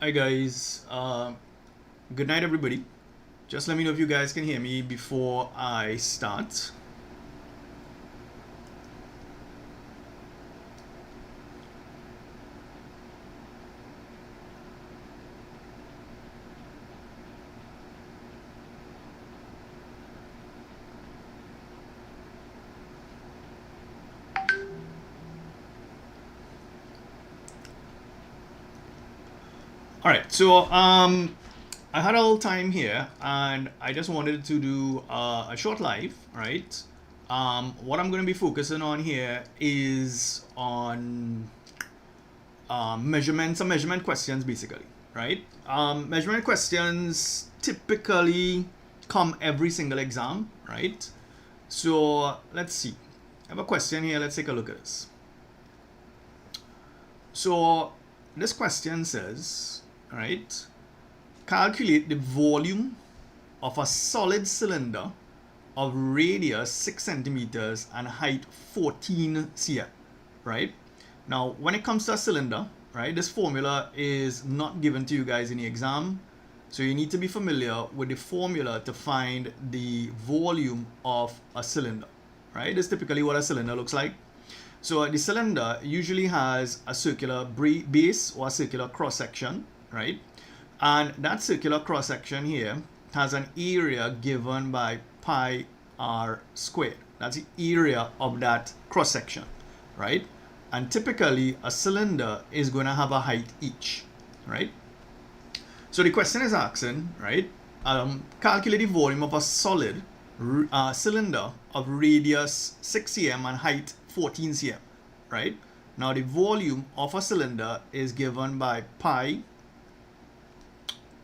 Hi guys, good night everybody. Just let me know if you guys can hear me before I start. All right, so I had a little time here and I just wanted to do a short live, right? What I'm going to be focusing on here is on some measurement questions basically, right? Measurement questions typically come every single exam, right? So let's see. I have a question here. Let's take a look at this. So this question says, all right, calculate the volume of a solid cylinder of radius 6 centimeters and height 14 cm, right? Now, when it comes to a cylinder, right, this formula is not given to you guys in the exam. So you need to be familiar with the formula to find the volume of a cylinder, right? This is typically what a cylinder looks like. So the cylinder usually has a circular base or a circular cross section, right? And that circular cross section here has an area given by pi r squared. That's the area of that cross section, right? And typically a cylinder is going to have a height each, right? So the question is asking, right, calculate the volume of a solid cylinder of radius 6 cm and height 14 cm, right? Now the volume of a cylinder is given by pi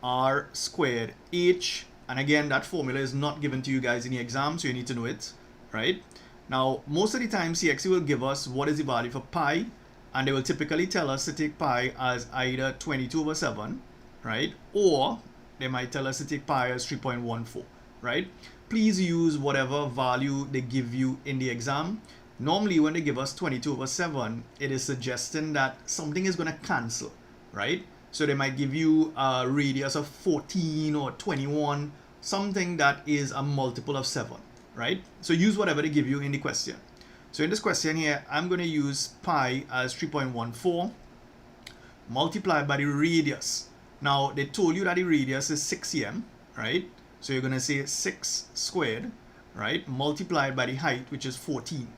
r squared h, and again that formula is not given to you guys in the exam, so you need to know it, right? Now most of the time CSEC will give us what is the value for pi, and they will typically tell us to take pi as either 22/7, right, or they might tell us to take pi as 3.14, right? Please use whatever value they give you in the exam. Normally when they give us 22/7, it is suggesting that something is going to cancel, right? So they might give you a radius of 14 or 21, something that is a multiple of 7, right? So use whatever they give you in the question. So in this question here, I'm going to use pi as 3.14 multiplied by the radius. Now they told you that the radius is 6 cm, right? So you're going to say 6 squared, right, multiplied by the height, which is 14.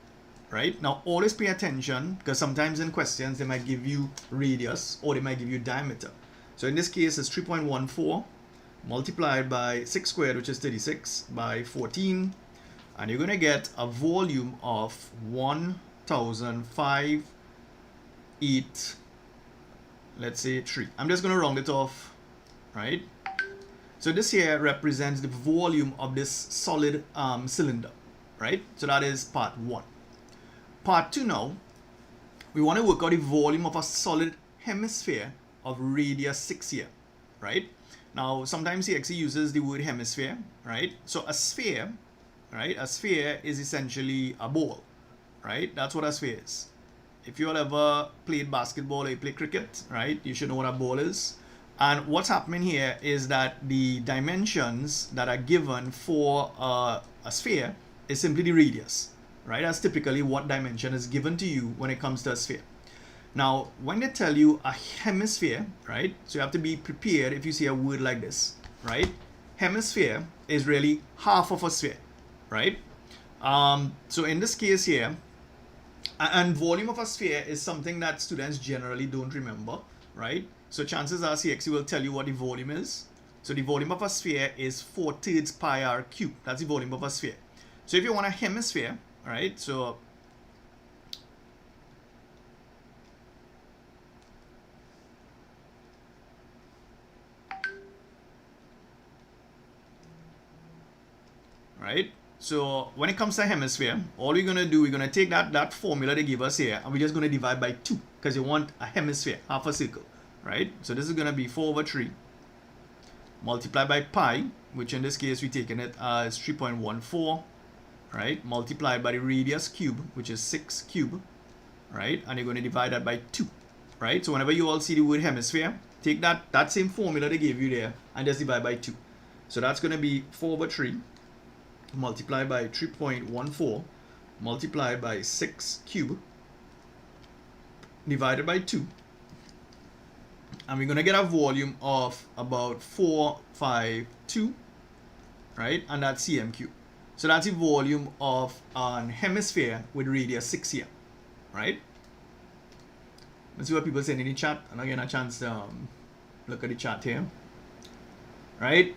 Right? Now always pay attention, because sometimes in questions they might give you radius or they might give you diameter. So in this case it's 3.14 multiplied by 6 squared, which is 36, by 14, and you're going to get a volume of 1005.8, let's say 3. I'm just going to round it off, right? So this here represents the volume of this solid cylinder, right? So that is part 1. Part 2 now, we want to work out the volume of a solid hemisphere of radius 6 cm, right? Now, sometimes CSEC uses the word hemisphere, right? So a sphere, right? A sphere is essentially a ball, right? That's what a sphere is. If you all ever played basketball or you play cricket, right, you should know what a ball is. And what's happening here is that the dimensions that are given for a sphere is simply the radius. Right? That's typically what dimension is given to you when it comes to a sphere. Now, when they tell you a hemisphere, right? So you have to be prepared if you see a word like this, right? Hemisphere is really half of a sphere, right? So in this case here, and volume of a sphere is something that students generally don't remember, right? So chances are CSEC will tell you what the volume is. So the volume of a sphere is 4/3 pi r cubed. That's the volume of a sphere. So if you want a hemisphere, right, so right, so when it comes to hemisphere, all we're going to do, we're going to take that formula they give us here, and we're just going to divide by 2, because you want a hemisphere, half a circle, right? So this is going to be 4/3 multiplied by pi, which in this case we're taking it as 3.14, right, multiplied by the radius cube, which is 6 cube, right, and you're going to divide that by 2, right? So whenever you all see the word hemisphere, take that same formula they gave you there and just divide by 2. So that's going to be 4/3 multiplied by 3.14 multiplied by 6 cubed divided by 2. And we're going to get a volume of about 452, right? And that's cm cubed. So that's the volume of an hemisphere with radius 6 here, right? Let's see what people say in the chat, and again a chance to look at the chat here, right?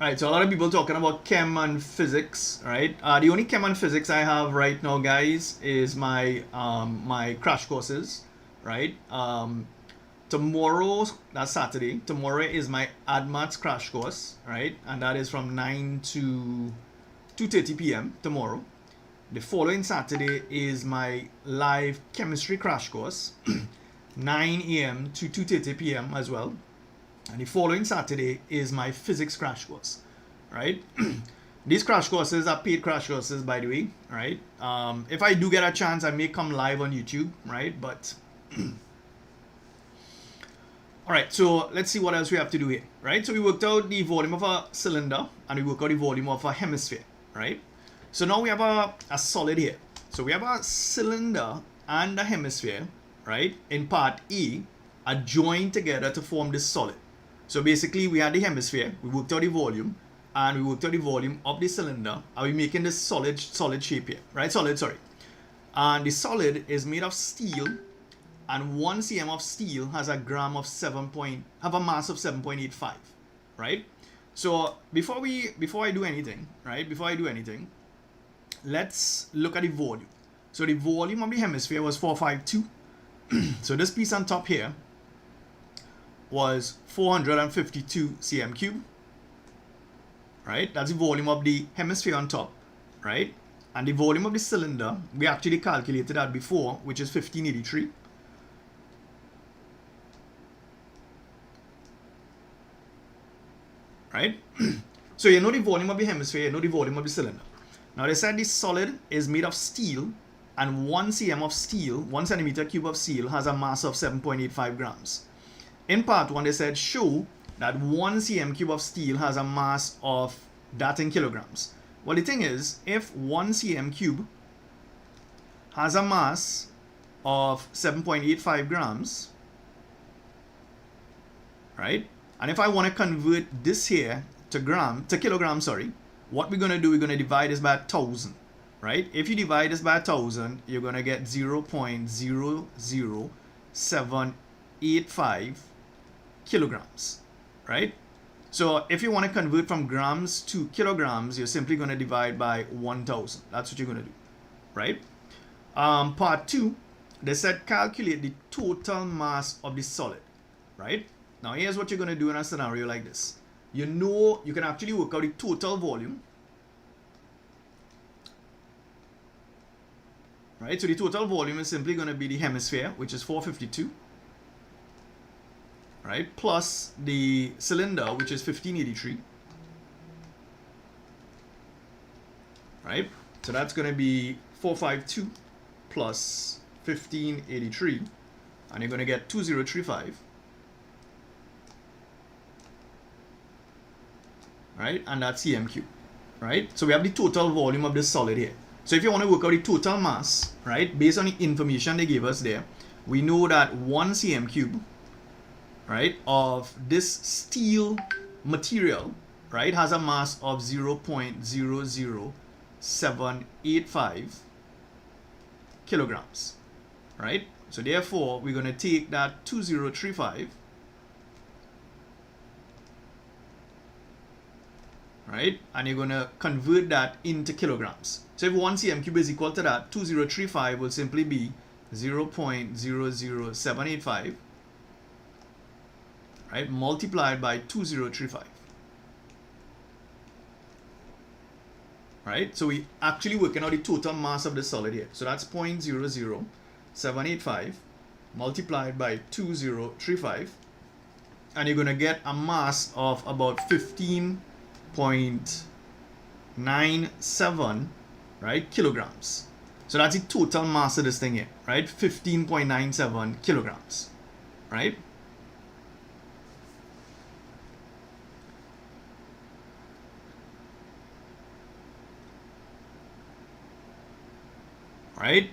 Right, so a lot of people talking about chem and physics, right? The only chem and physics I have right now, guys, is my my crash courses, right? Tomorrow, that's Saturday. Tomorrow is my AdMaths crash course, right? And that is from 9 to 2:30 p.m. tomorrow. The following Saturday is my live chemistry crash course, 9 a.m. to 2:30 p.m. as well. And the following Saturday is my physics crash course, right? These crash courses are paid crash courses, by the way, right? If I do get a chance, I may come live on YouTube, right? But all right, so let's see what else we have to do here, right? So we worked out the volume of a cylinder and we worked out the volume of a hemisphere, right? So now we have a solid here. So we have a cylinder and a hemisphere, right? In part A are joined together to form this solid. So basically we had the hemisphere, we worked out the volume, and we worked out the volume of the cylinder. Are we making this solid shape here, right? And the solid is made of steel, and 1 cm of steel has a mass of 7.85, right? So before I do anything, let's look at the volume. So the volume of the hemisphere was 452. So this piece on top here was 452 cm cubed, right? That's the volume of the hemisphere on top, right? And the volume of the cylinder, we actually calculated that before, which is 1583. Right? So you know the volume of the hemisphere, you know the volume of the cylinder. Now they said this solid is made of steel, and 1 cm of steel, 1 centimeter cube of steel, has a mass of 7.85 grams. In part 1, they said show that 1 cm cube of steel has a mass of that in kilograms. Well, the thing is, if 1 cm cube has a mass of 7.85 grams, right? And if I want to convert this here to kilograms, what we're going to do, we're going to divide this by 1,000, right? If you divide this by 1,000, you're going to get 0.00785 kilograms, right? So if you want to convert from grams to kilograms, you're simply going to divide by 1,000. That's what you're going to do, right? Part 2, they said calculate the total mass of the solid, right? Now here's what you're going to do in a scenario like this. You know, you can actually work out the total volume, right? So the total volume is simply going to be the hemisphere, which is 452, right? Plus the cylinder, which is 1583, right? So that's going to be 452 plus 1583, and you're going to get 2035. Right, and that's cm cube, right? So we have the total volume of this solid here. So if you want to work out the total mass, right, based on the information they gave us there, we know that 1 cm cube, right, of this steel material, right, has a mass of 0.00785 kilograms, right? So therefore, we're going to take that 2035, right? And you're going to convert that into kilograms. So if 1 cm cube is equal to that, 2035 will simply be 0.00785, right, multiplied by 2035. Right? So we actually working out the total mass of the solid here. So that's 0.00785 multiplied by 2035. And you're going to get a mass of about 15.97, right, kilograms. So that's the total mass of this thing here, right? 15.97 kilograms, right? right?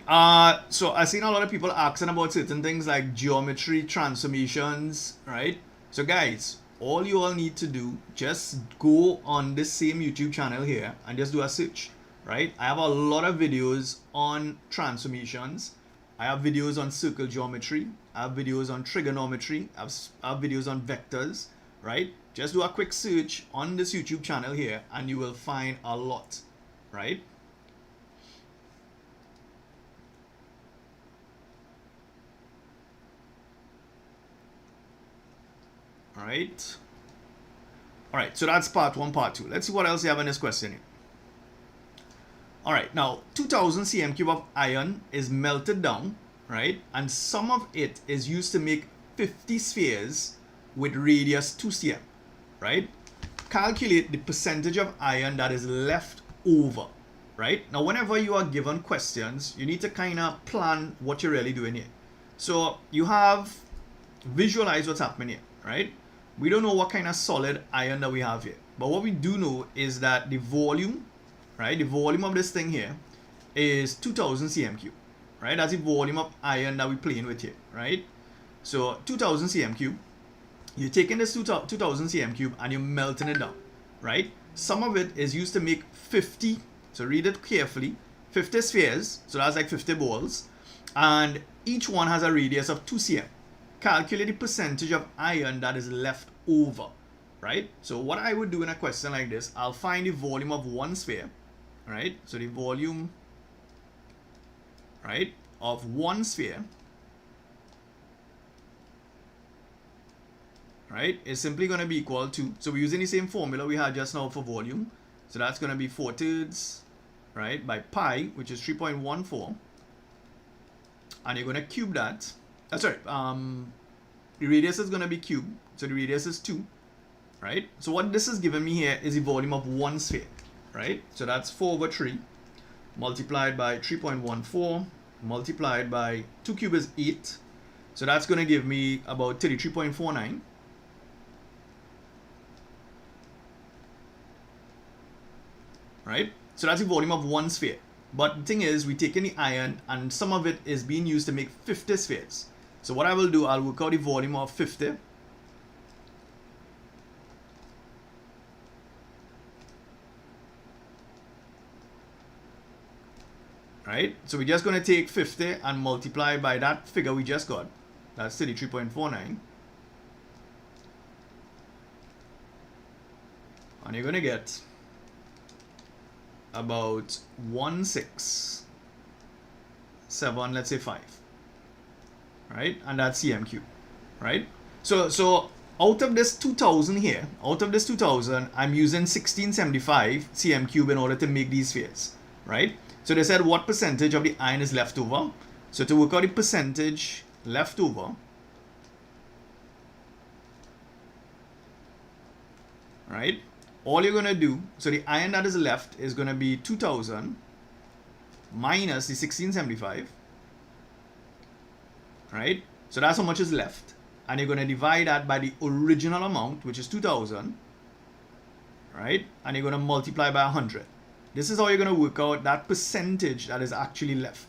So I've seen a lot of people asking about certain things like geometry transformations, right? So guys, all you all need to do, just go on this same YouTube channel here and just do a search, right? I have a lot of videos on transformations. I have videos on circle geometry. I have videos on trigonometry. I have videos on vectors, right? Just do a quick search on this YouTube channel here and you will find a lot, right? All right, so that's part one, part two. Let's see what else you have in this question here. All right, now 2000 cm cube of iron is melted down, right? And some of it is used to make 50 spheres with radius 2 cm, right? Calculate the percentage of iron that is left over, right? Now, whenever you are given questions, you need to kind of plan what you're really doing here. So you have visualize what's happening here, right? We don't know what kind of solid iron that we have here, but what we do know is that the volume, right? The volume of this thing here is 2000 cm cube, right? That's the volume of iron that we're playing with here, right? So 2000 cm cube, you're taking this 2000 cm cube and you're melting it down, right? Some of it is used to make 50, so read it carefully, 50 spheres, so that's like 50 balls, and each one has a radius of 2 cm. Calculate the percentage of iron that is left over, right? So what I would do in a question like this, I'll find the volume of one sphere, right? So the volume, right, of one sphere, right, is simply going to be equal to, so we're using the same formula we had just now for volume. So that's going to be 4/3, right, by pi, which is 3.14. And you're going to cube that. The radius is going to be cubed, so the radius is 2, right? So what this is giving me here is the volume of one sphere, right? So that's 4/3 multiplied by 3.14 multiplied by 2 cube is 8. So that's going to give me about 33.49. Right? So that's the volume of one sphere. But the thing is, we're taking the iron and some of it is being used to make 50 spheres. So what I will do, I'll work out the volume of 50. Right? So we're just going to take 50 and multiply by that figure we just got. That's 33.49. And you're going to get about 167, let's say 5. Right? And that's cm cube, right? So out of this 2000 here, out of this 2000, I'm using 1675 cm cube in order to make these spheres, right? So they said what percentage of the iron is left over. So to work out the percentage left over, right? All you're going to do, so the iron that is left is going to be 2000 minus the 1675. Right? So that's how much is left. And you're going to divide that by the original amount, which is 2000. Right? And you're going to multiply by 100. This is how you're going to work out that percentage that is actually left.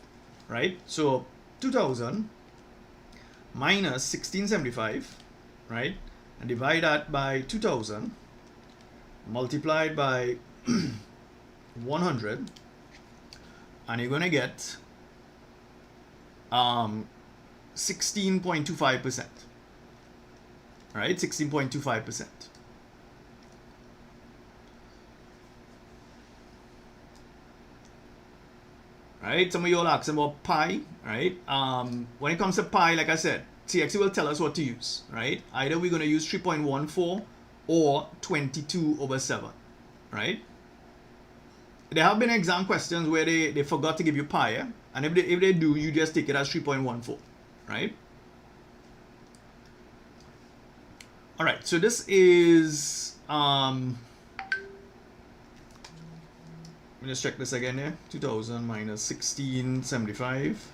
Right? So 2000 minus 1675. Right? And divide that by 2000. Multiplied by 100. And you're going to get 16.25%, right? 16.25%. Right? Some of you all asking about pi, right? When it comes to pi, like I said, CSEC will tell us what to use, right? Either we're going to use 3.14 or 22/7, right? There have been exam questions where they forgot to give you pi, yeah? And if they do, you just take it as 3.14. Right? All right, so this is let me just check this again here. 2000 minus 1675.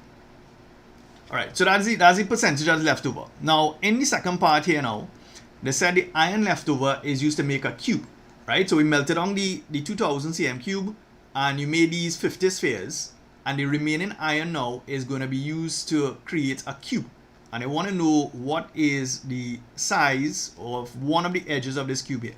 All right, so that's the percentage that's left over. Now, in the second part here now, they said the iron leftover is used to make a cube, right? So we melted on the 2000 cm cube and you made these 50 spheres and the remaining iron now is going to be used to create a cube. And I want to know what is the size of one of the edges of this cube here,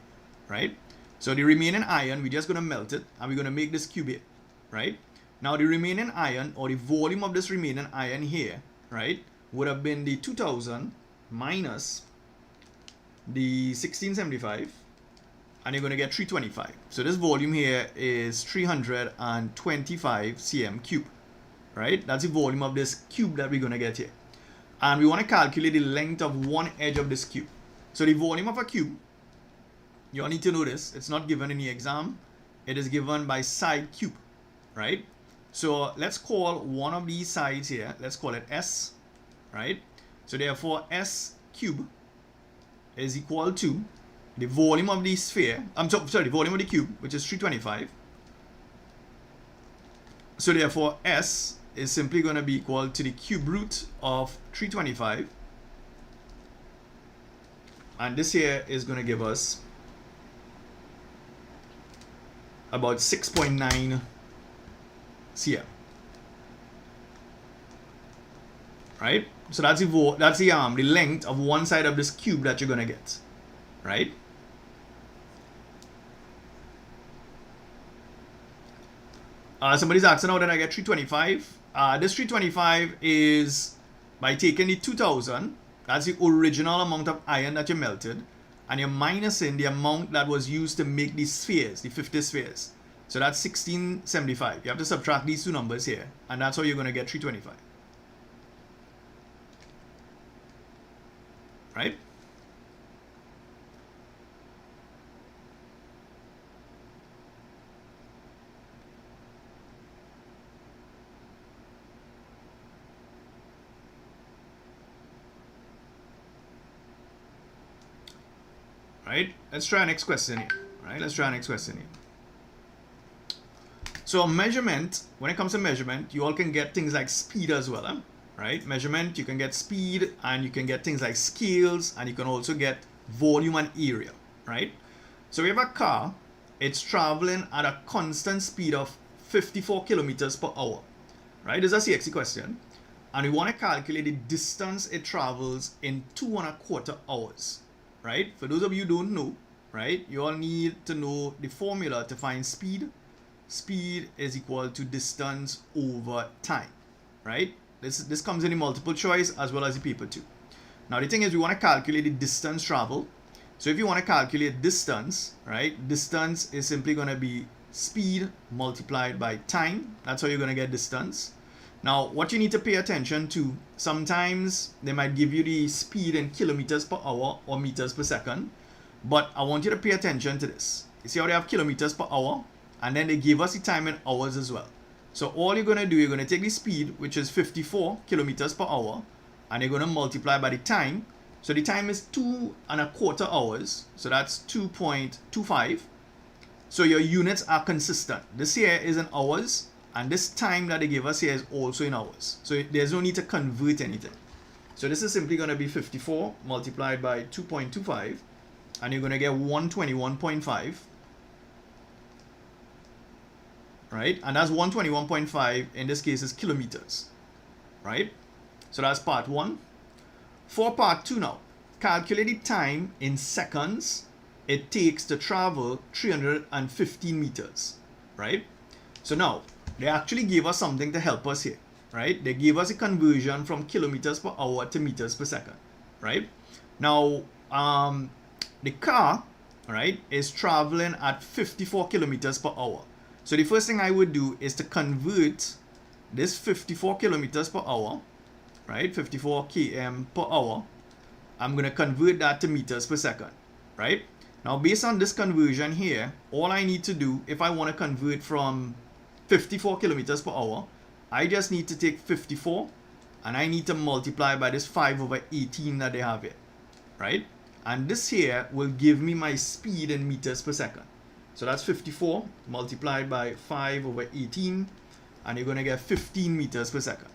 right? So the remaining iron, we're just going to melt it, and we're going to make this cube here, right? Now the remaining iron, or the volume of this remaining iron here, right, would have been the 2000 minus the 1675, and you're going to get 325. So this volume here is 325 cm cube, right? That's the volume of this cube that we're going to get here. And we want to calculate the length of one edge of this cube. So the volume of a cube, you all need to know this, it's not given in the exam, it is given by side cube, right? So let's call one of these sides here, let's call it S, right? So therefore S cube is equal to the volume of the sphere, the volume of the cube, which is 325. So therefore S is simply going to be equal to the cube root of 325. And this here is going to give us about 6.9 cm. Right? So that's the length of one side of this cube that you're going to get. Right? Somebody's asking how did I get 325? This 325 is by taking the 2000, that's the original amount of iron that you melted, and you're minusing the amount that was used to make these spheres, the 50 spheres. So that's 1675. You have to subtract these two numbers here, and that's how you're going to get 325. Right? Right? Let's try our next question here. Right? Let's try our next question here. So measurement, when it comes to measurement, you all can get things like speed as well. Right? Measurement, you can get speed, and you can get things like scales, and you can also get volume and area. Right? So we have a car, it's traveling at a constant speed of 54 kilometers per hour. Right? This is a CSEC question. And we want to calculate the distance it travels in 2.25 hours. Right? For those of you who don't know, right, you all need to know the formula to find speed. Speed is equal to distance over time, right? This comes in the multiple choice as well as the paper 2. Now the thing is, we want to calculate the distance traveled. So if you want to calculate distance, right, distance is simply going to be speed multiplied by time. That's how you're going to get distance. Now, what you need to pay attention to, sometimes they might give you the speed in kilometers per hour or meters per second, but I want you to pay attention to this. You see how they have kilometers per hour, and then they give us the time in hours as well. So all you're going to do, you're going to take the speed, which is 54 kilometers per hour, and you're going to multiply by the time. So the time is 2.25 hours, so that's 2.25. So your units are consistent. This here is in hours, and this time that they give us here is also in hours. So there's no need to convert anything. So this is simply going to be 54 multiplied by 2.25, and you're going to get 121.5. Right? And that's 121.5, in this case is kilometers. Right? So that's part 1. For part 2 now, calculate the time in seconds it takes to travel 315 meters. Right? So now, they actually gave us something to help us here, right? They gave us a conversion from kilometers per hour to meters per second, right? Now, the car, right, is traveling at 54 kilometers per hour. So the first thing I would do is to convert this 54 kilometers per hour, right, 54 km per hour. I'm going to convert that to meters per second, right? Now, based on this conversion here, all I need to do, if I want to convert from 54 kilometers per hour, I just need to take 54 and I need to multiply by this 5/18 that they have here, right? And this here will give me my speed in meters per second. So that's 54 multiplied by 5/18, and you're going to get 15 meters per second,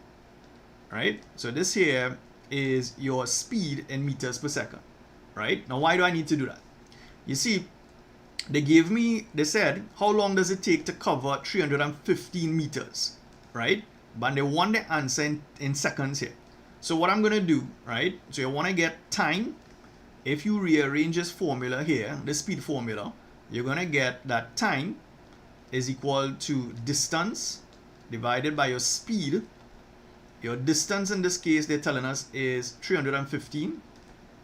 right? So this here is your speed in meters per second, right? Now, why do I need to do that? You see, they said, how long does it take to cover 315 meters? right? But they want the answer in seconds here. So what I'm going to do, right? So you want to get time. If you rearrange this formula here, the speed formula, you're going to get that time is equal to distance divided by your speed. Your distance in this case, they're telling us, is 315.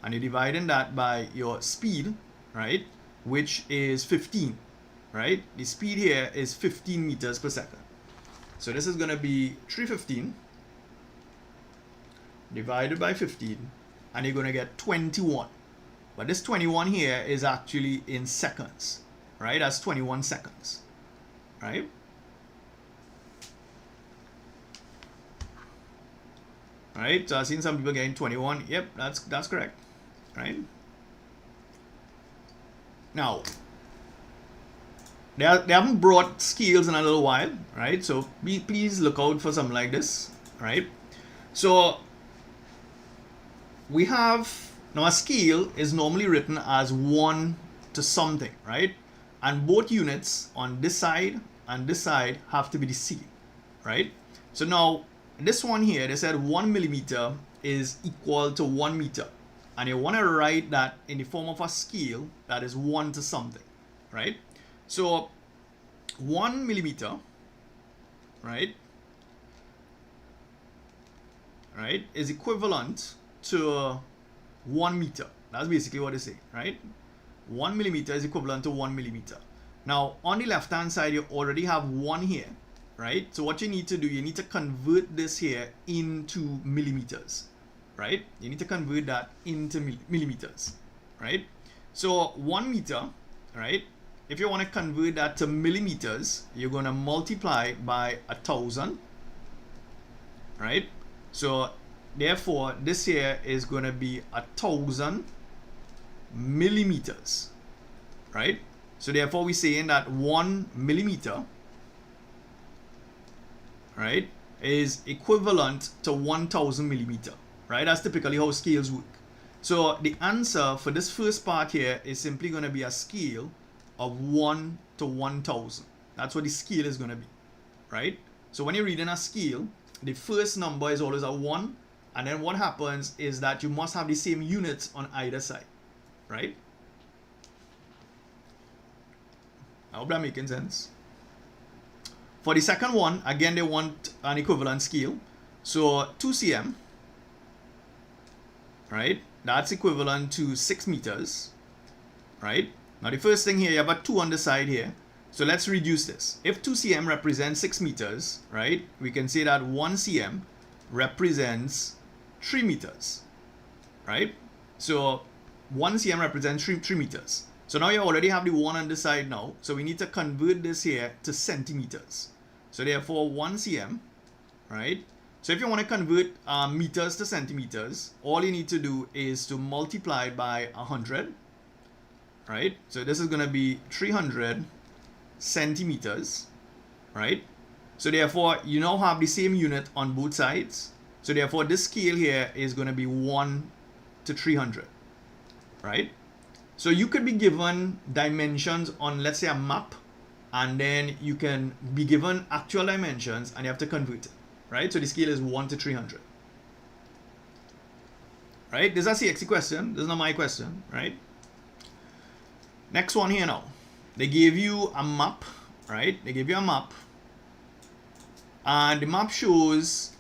And you're dividing that by your speed, right? Which is 15, right? The speed here is 15 meters per second. So this is going to be 315 divided by 15, and you're going to get 21. But this 21 here is actually in seconds, right? That's 21 seconds, right? All right, so I've seen some people getting 21. Yep, that's correct, right? Now, they haven't brought scales in a little while, right? So please look out for something like this, right? So we have, now a scale is normally written as 1 to something, right? And both units on this side and this side have to be the same, right? So now this one here, they said 1 millimeter is equal to 1 meter. And you want to write that in the form of a scale that is 1 to something, right? So 1 millimeter, right, is equivalent to 1 meter. That's basically what they say, right? 1 millimeter is equivalent to 1 millimeter. Now, on the left-hand side, you already have 1 here, right? So what you need to do, you need to convert this here into millimeters, right? You need to convert that into millimeters, right? So 1 meter, right? If you want to convert that to millimeters, you're going to multiply by 1,000, right? So therefore, this here is going to be 1,000 millimeters, right? So therefore, we're saying that 1 millimeter, right, is equivalent to 1,000 millimeter, right? That's typically how scales work. So the answer for this first part here is simply going to be a scale of 1 to 1,000. That's what the scale is going to be, right? So when you're reading a scale, the first number is always a 1, and then what happens is that you must have the same units on either side, right? I hope that's making sense. For the second one, again, they want an equivalent scale. So 2 cm, right? That's equivalent to 6 meters, right? Now the first thing here, you have a 2 on the side here. So let's reduce this. If 2 cm represents 6 meters, right, we can say that 1 cm represents 3 meters, right? So 1 cm represents 3 meters. So now you already have the 1 on the side now. So we need to convert this here to centimeters. So therefore 1 cm, right? So if you want to convert meters to centimeters, all you need to do is to multiply by 100, right? So this is going to be 300 centimeters, right? So therefore, you now have the same unit on both sides. So therefore, this scale here is going to be 1 to 300, right? So you could be given dimensions on, let's say, a map, and then you can be given actual dimensions and you have to convert it, right? So the scale is 1 to 300, right? This is a CXC question. This is not my question, right? Next one here now. They gave you a map, right? They gave you a map, and the map shows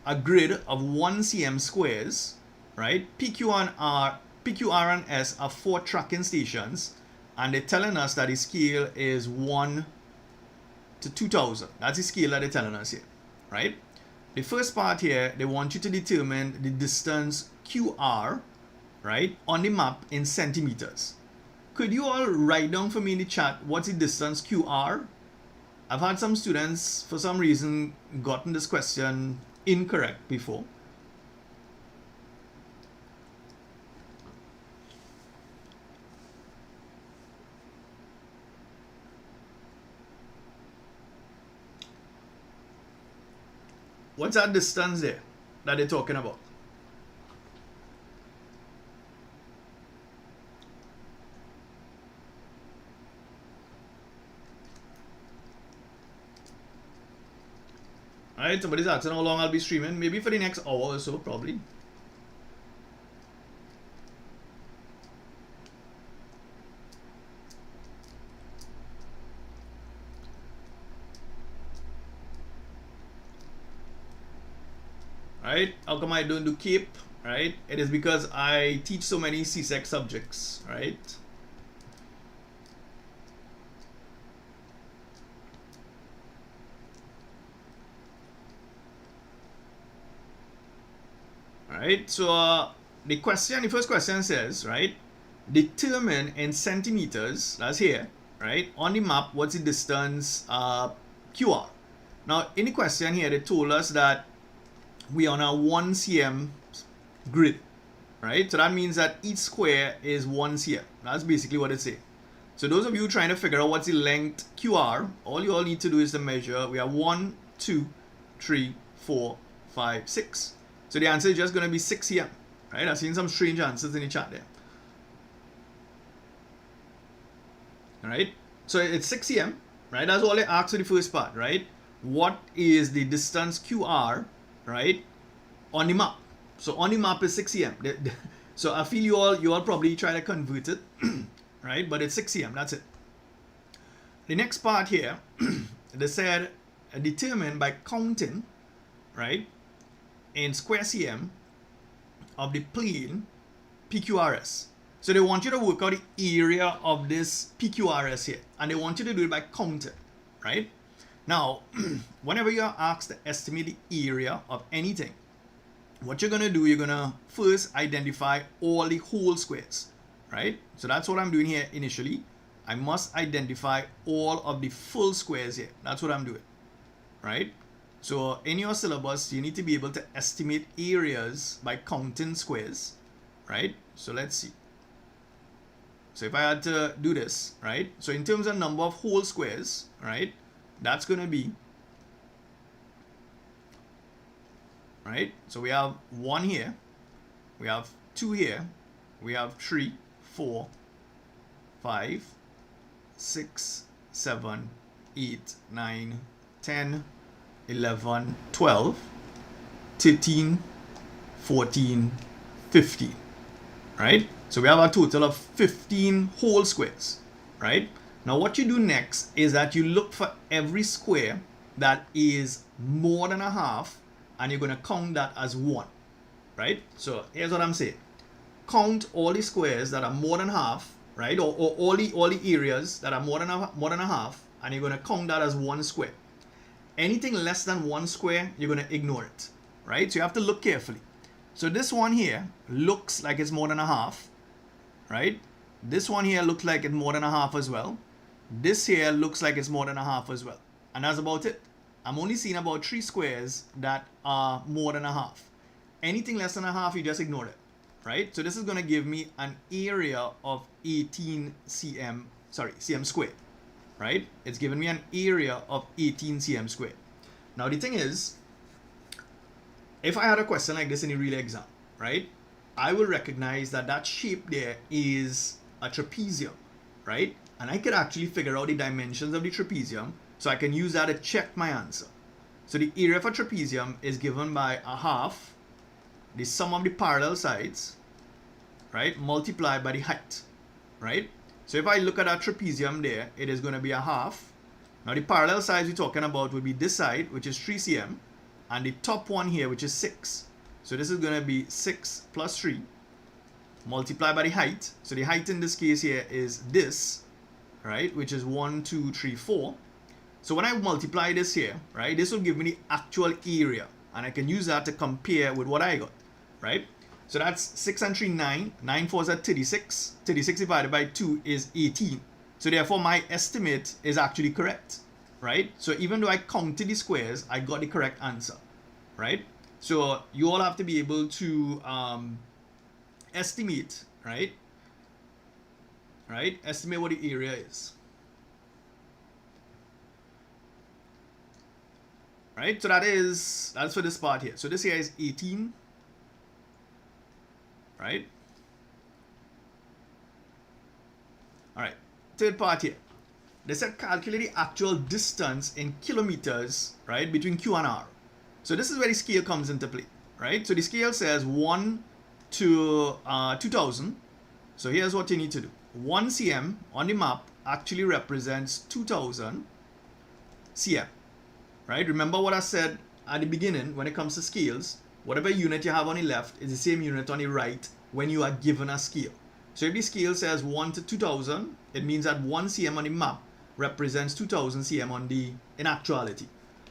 a grid of 1 cm squares, right? PQ and S are 4 tracking stations, and they're telling us that the scale is 1 to 2,000. That's the scale that they're telling us here, right? The first part here, they want you to determine the distance QR, right, on the map in centimeters. Could you all write down for me in the chat what's the distance QR? I've had some students, for some reason, gotten this question incorrect before. What's that distance there that they're talking about? Right? Right, somebody's asking how long I'll be streaming. Maybe for the next hour or so, probably. Right, how come I don't do CAPE? Right, it is because I teach so many CSEC subjects, right? Right, so the first question says, right, determine in centimeters, that's here, right, on the map, what's the distance QR. Now, in the question here, they told us that we are on a 1 cm grid, right? So that means that each square is 1 cm. That's basically what it's saying. So those of you trying to figure out what's the length QR, all you all need to do is to measure. We have 1, 2, 3, 4, 5, 6. So the answer is just going to be 6 cm, right? I've seen some strange answers in the chat there. All right, so it's 6 cm, right? That's all they asked for the first part, right? What is the distance QR, right, on the map? So on the map is 6 cm. So I feel you all probably try to convert it, right? But it's 6 cm, that's it. The next part here, they said determine by counting, right, in square cm of the plane PQRS. So they want you to work out the area of this PQRS here, and they want you to do it by counting, right? Now, whenever you are asked to estimate the area of anything, what you're gonna do, you're gonna first identify all the whole squares, right? So that's what I'm doing here initially. I must identify all of the full squares here. That's what I'm doing, right? So in your syllabus, you need to be able to estimate areas by counting squares, right? So let's see. So if I had to do this, right? So in terms of number of whole squares, right? That's going to be, right? So we have 1 here, we have 2 here, we have 3, 4, 5, 6, 7, 8, 9, 10, 11, 12, 13, 14, 15, right? So we have a total of 15 whole squares, right? Now what you do next is that you look for every square that is more than a half, and you're going to count that as 1, right? So here's what I'm saying. Count all the squares that are more than half, right? Or all the areas that are more than a half, and you're going to count that as 1 square. Anything less than 1 square, you're going to ignore it, right? So you have to look carefully. So this one here looks like it's more than a half, right? This one here looks like it's more than a half as well. This here looks like it's more than a half as well. And that's about it. I'm only seeing about 3 squares that are more than a half. Anything less than a half, you just ignore it, right? So this is going to give me an area of 18 cm squared, right? It's given me an area of 18 cm squared. Now the thing is, if I had a question like this in a real exam, right, I will recognize that that shape there is a trapezium, right? And I could actually figure out the dimensions of the trapezium, so I can use that to check my answer. So the area for trapezium is given by a half, the sum of the parallel sides, right, multiplied by the height, right? So if I look at that trapezium there, it is going to be a half. Now the parallel sides we're talking about would be this side, which is 3 cm, and the top one here, which is 6. So this is going to be 6 plus 3 multiplied by the height. So the height in this case here is this, right, which is 1, 2, 3, 4. So when I multiply this here, right, this will give me the actual area, and I can use that to compare with what I got, right? So that's 6 and 3, 9. 9 4 is at 36. 36 divided by 2 is 18. So therefore my estimate is actually correct, right? So even though I counted the squares, I got the correct answer, right? So you all have to be able to estimate, right? Right? Estimate what the area is. Right? So that's for this part here. So this here is 18. Right? Alright. Third part here. They said calculate the actual distance in kilometers, right, between Q and R. So this is where the scale comes into play, right? So the scale says 1 to 2000. So here's what you need to do. 1 cm on the map actually represents 2000 cm, right? Remember what I said at the beginning when it comes to scales. Whatever unit you have on the left is the same unit on the right when you are given a scale. So if the scale says 1 to 2000, it means that 1 cm on the map represents 2000 cm in actuality.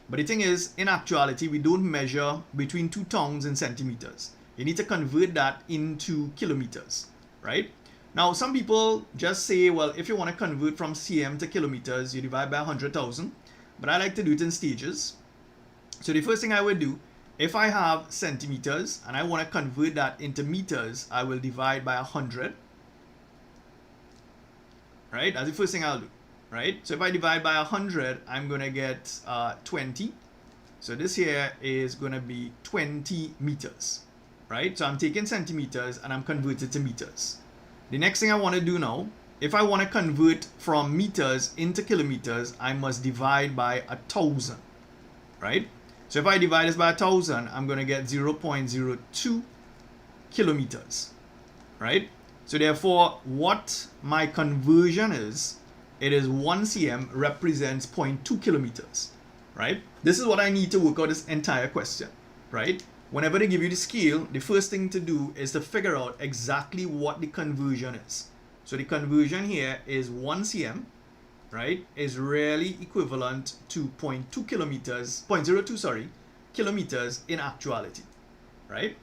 But the thing is, in actuality, we don't measure between two towns in centimeters. You need to convert that into kilometers, right? Now, some people just say, well, if you want to convert from cm to kilometers, you divide by 100,000. But I like to do it in stages. So the first thing I would do, if I have centimeters and I want to convert that into meters, I will divide by 100. Right? That's the first thing I'll do. Right? So if I divide by 100, I'm going to get 20. So this here is going to be 20 meters. Right? So I'm taking centimeters and I'm converted to meters. The next thing I want to do now, if I want to convert from meters into kilometers, I must divide by 1,000. Right? So if I divide this by 1,000, I'm going to get 0.02 kilometers. Right? So therefore, what my conversion is, it is 1 cm represents 0.2 kilometers. Right? This is what I need to work out this entire question. Right? Whenever they give you the scale, the first thing to do is to figure out exactly what the conversion is. So the conversion here is 1 cm, right, is really equivalent to 0.2 kilometers, 0.02, sorry, kilometers in actuality, right?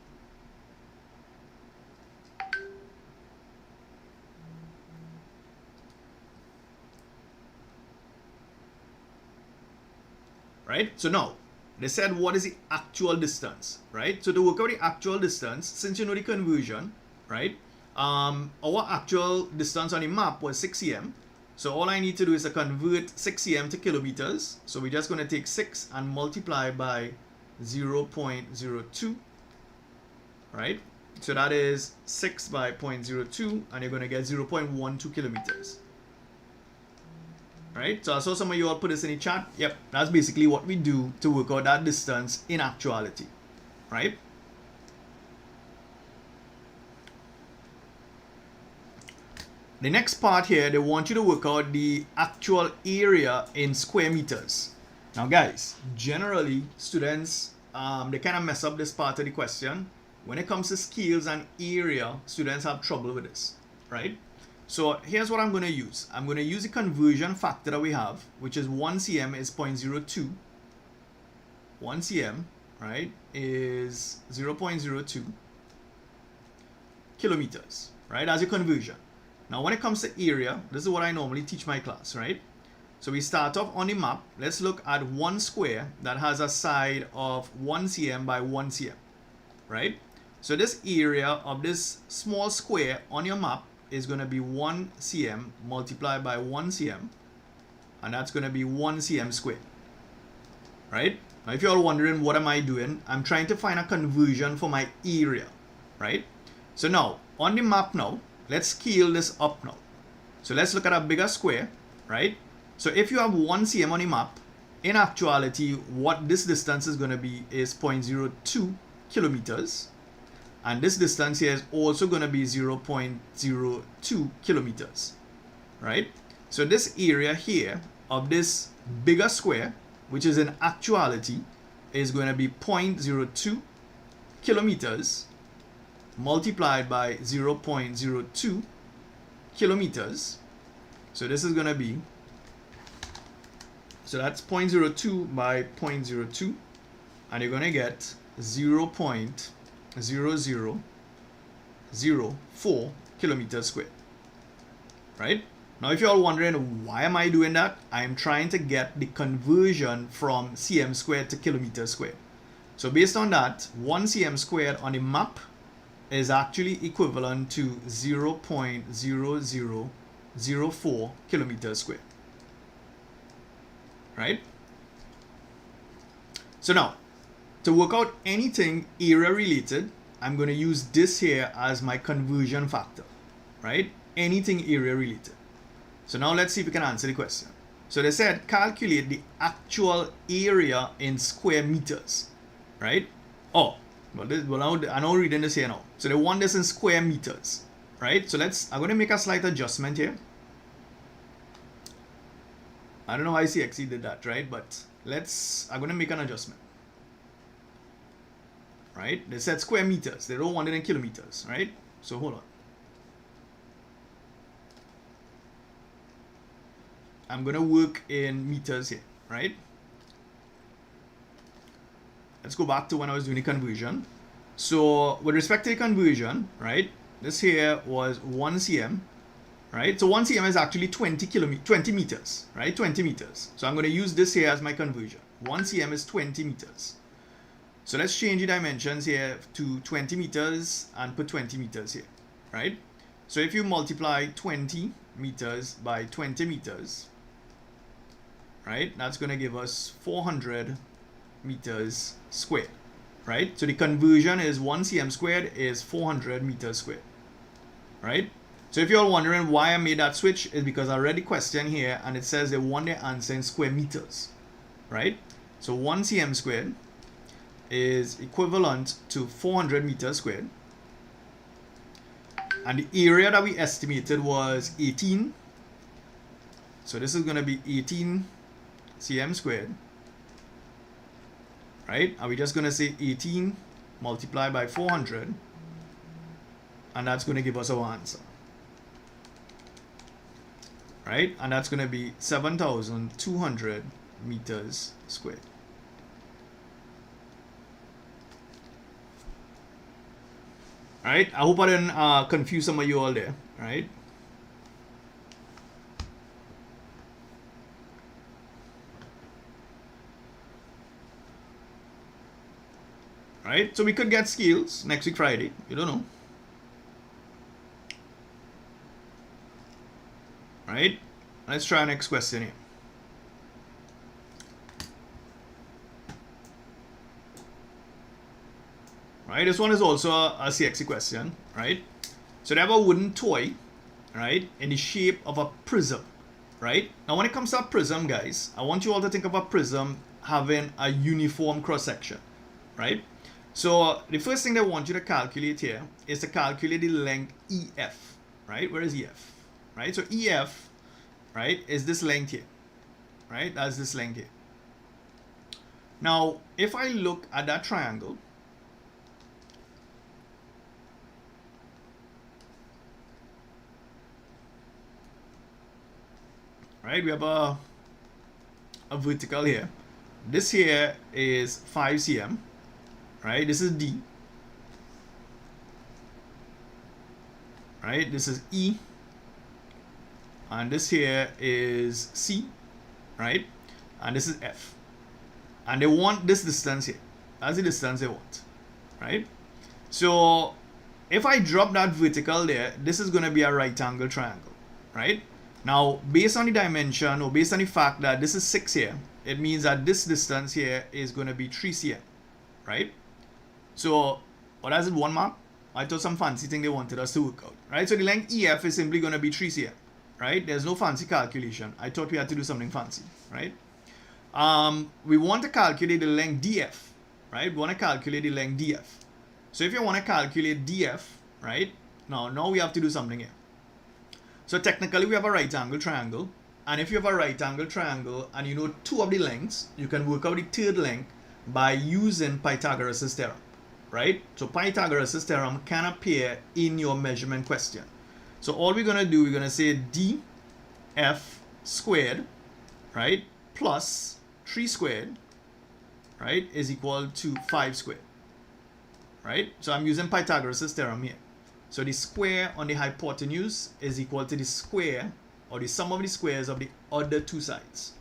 Right? So now, they said what is the actual distance, right? So to work out the actual distance, since you know the conversion, right? Our actual distance on the map was 6 cm. So all I need to do is to convert 6 cm to kilometers. So we're just going to take 6 and multiply by 0.02, right? So that is 6 by 0.02, and you're going to get 0.12 kilometers. Right? So I saw some of you all put this in the chat. Yep, that's basically what we do to work out that distance in actuality, right? The next part here, they want you to work out the actual area in square meters. Now guys, generally students, they kind of mess up this part of the question. When it comes to scales and area, students have trouble with this, right? So here's what I'm going to use. I'm going to use the conversion factor that we have, which is 1 cm is 0.02. 1 cm, right, is 0.02 kilometers, right, as a conversion. Now, when it comes to area, this is what I normally teach my class, right? So we start off on the map. Let's look at one square that has a side of 1 cm by 1 cm, right? So this area of this small square on your map is going to be 1 cm multiplied by 1 cm, and that's going to be 1 cm squared, right? Now, if you're all wondering what am I doing, I'm trying to find a conversion for my area, right? So now, on the map now, let's scale this up now. So let's look at a bigger square, right? So if you have 1 cm on the map, in actuality, what this distance is going to be is 0.02 kilometers. And this distance here is also going to be 0.02 kilometers, right? So this area here of this bigger square, which is in actuality, is going to be 0.02 kilometers multiplied by 0.02 kilometers. So this is going to be, so that's 0.02 by 0.02, and you're going to get 0.0004 kilometers squared, right? Now, if you're all wondering why am I doing that, I'm trying to get the conversion from cm squared to kilometer squared. So based on that, 1 cm squared on the map is actually equivalent to 0.0004 kilometers squared, right? So now, to work out anything area related, I'm going to use this here as my conversion factor, right? Anything area related. So now let's see if we can answer the question. So they said calculate the actual area in square meters. right? Oh, well, I'm not reading this here now. So they want this in square meters, right? So I'm going to make a slight adjustment here. I don't know why CSEC did that, right? But I'm going to make an adjustment, right? They said square meters. They don't want it in kilometers, right? So hold on. I'm going to work in meters here, right? Let's go back to when I was doing the conversion. So with respect to the conversion, right? This here was 1 cm, right? So 1 cm is actually 20 meters, right? 20 meters. So I'm going to use this here as my conversion. 1 cm is 20 meters. So let's change the dimensions here to 20 meters and put 20 meters here, right? So if you multiply 20 meters by 20 meters, right? That's going to give us 400 meters squared, right? So the conversion is 1 cm squared is 400 meters squared, right? So if you're wondering why I made that switch, is because I read the question here and it says they want their answer in square meters, right? So 1 cm squared is equivalent to 400 meters squared, and the area that we estimated was 18. So this is going to be 18 cm squared, right? And we're just going to say 18 multiplied by 400, and that's going to give us our answer, right? And that's going to be 7,200 meters squared. Right? I hope I didn't confuse some of you all there, right? Right? So we could get scales next week Friday. You don't know. Right? Let's try our next question here. Right? This one is also a CSEC question, right? So they have a wooden toy, right, in the shape of a prism, right? Now when it comes to a prism, guys, I want you all to think of a prism having a uniform cross section, right? So the first thing they want you to calculate here is to calculate the length EF, right? Where is EF, right? So EF, right, is this length here, right? That's this length here. Now, if I look at that triangle, right, we have a vertical here. This here is 5 cm, right? This is D, right? This is E, and this here is C, right? And this is F. And they want this distance here. That's the distance they want, right? So if I drop that vertical there, this is going to be a right angle triangle, right? Now, based on the dimension, or based on the fact that this is 6 here, it means that this distance here is going to be 3 cm, right? So, what is it, 1 mark? I thought some fancy thing they wanted us to work out, right? So the length EF is simply going to be 3 cm, right? There's no fancy calculation. I thought we had to do something fancy, right? We want to calculate the length DF, right? We want to calculate the length DF. So if you want to calculate DF, right? Now we have to do something here. So technically we have a right angle triangle, and if you have a right angle triangle and you know 2 of the lengths, you can work out the third length by using Pythagoras' theorem, right? So Pythagoras' theorem can appear in your measurement question. So all we're going to do, we're going to say DF squared, right, plus 3 squared, right, is equal to 5 squared, right? So I'm using Pythagoras' theorem here. So the square on the hypotenuse is equal to the square, or the sum of the squares of the other 2 sides.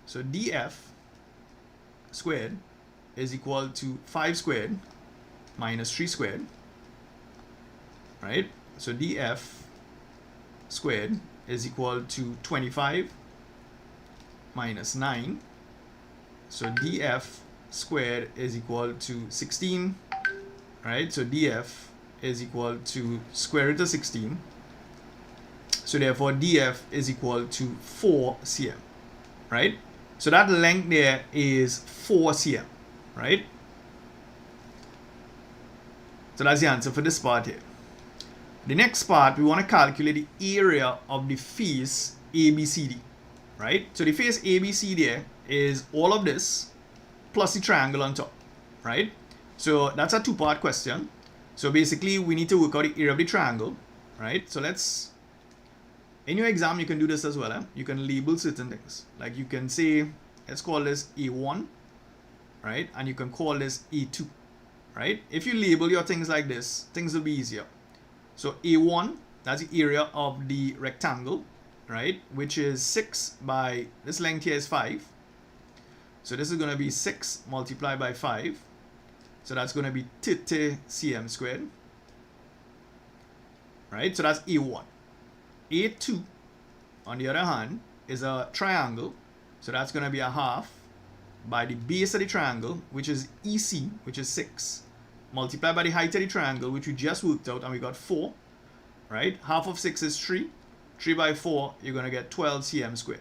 So DF squared is equal to 5 squared minus 3 squared, right? So DF squared is equal to 25 minus 9. So DF squared is equal to 16, right? So DF is equal to square root of 16. So therefore DF is equal to 4 cm, right? So that length there is 4 cm, right? So that's the answer for this part here. The next part, we want to calculate the area of the face ABCD, right? So the face ABC there is all of this plus the triangle on top, right? So that's a two-part question. So basically, we need to work out the area of the triangle, right? So let's, in your exam, you can do this as well. You can label certain things. Like you can say, let's call this A1, right? And you can call this A2, right? If you label your things like this, things will be easier. So A1, that's the area of the rectangle, right? Which is 6 by, this length here is 5. So this is going to be 6 multiplied by 5. So that's going to be 30 cm squared, right? So that's A1. A2, on the other hand, is a triangle. So that's going to be a half by the base of the triangle, which is EC, which is 6. Multiplied by the height of the triangle, which we just worked out, and we got 4, right? Half of 6 is 3. 3 by 4, you're going to get 12 cm squared,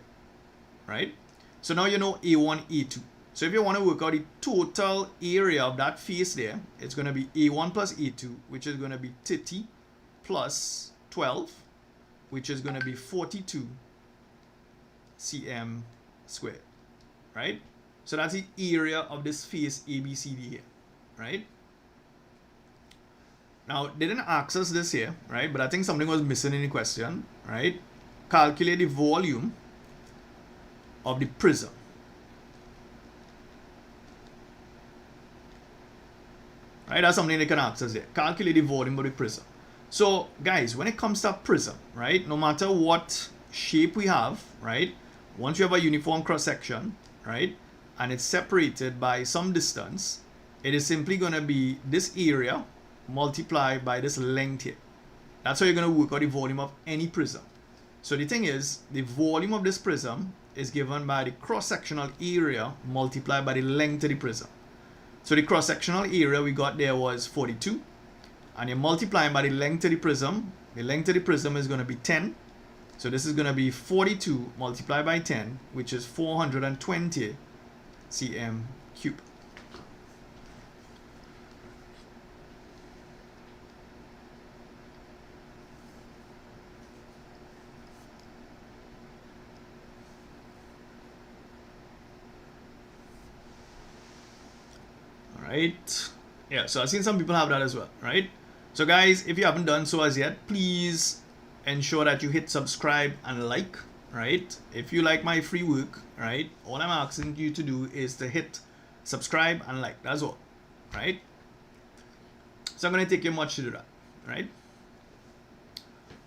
right? So now you know A1, A2. So if you want to work out the total area of that face there, it's going to be A1 plus A2, which is going to be 30 plus 12, which is going to be 42 cm squared, right? So that's the area of this face ABCD here, right? Now, they didn't ask us this here, right? But I think something was missing in the question, right? Calculate the volume of the prism. Right? That's something they can ask us there. Calculate the volume of the prism. So, guys, when it comes to a prism, right? No matter what shape we have, right? Once you have a uniform cross-section, right? And it's separated by some distance, it is simply going to be this area multiplied by this length here. That's how you're going to work out the volume of any prism. So the thing is, the volume of this prism is given by the cross-sectional area multiplied by the length of the prism. So the cross-sectional area we got there was 42, and you're multiplying by the length of the prism. The length of the prism is going to be 10. So this is going to be 42 multiplied by 10, which is 420 cm cubed. Right? Yeah, so I've seen some people have that as well, right? So guys, if you haven't done so as yet, please ensure that you hit subscribe and like, right? If you like my free work, right, all I'm asking you to do is to hit subscribe and like. That's all, right? So I'm going to take you much to do that, right?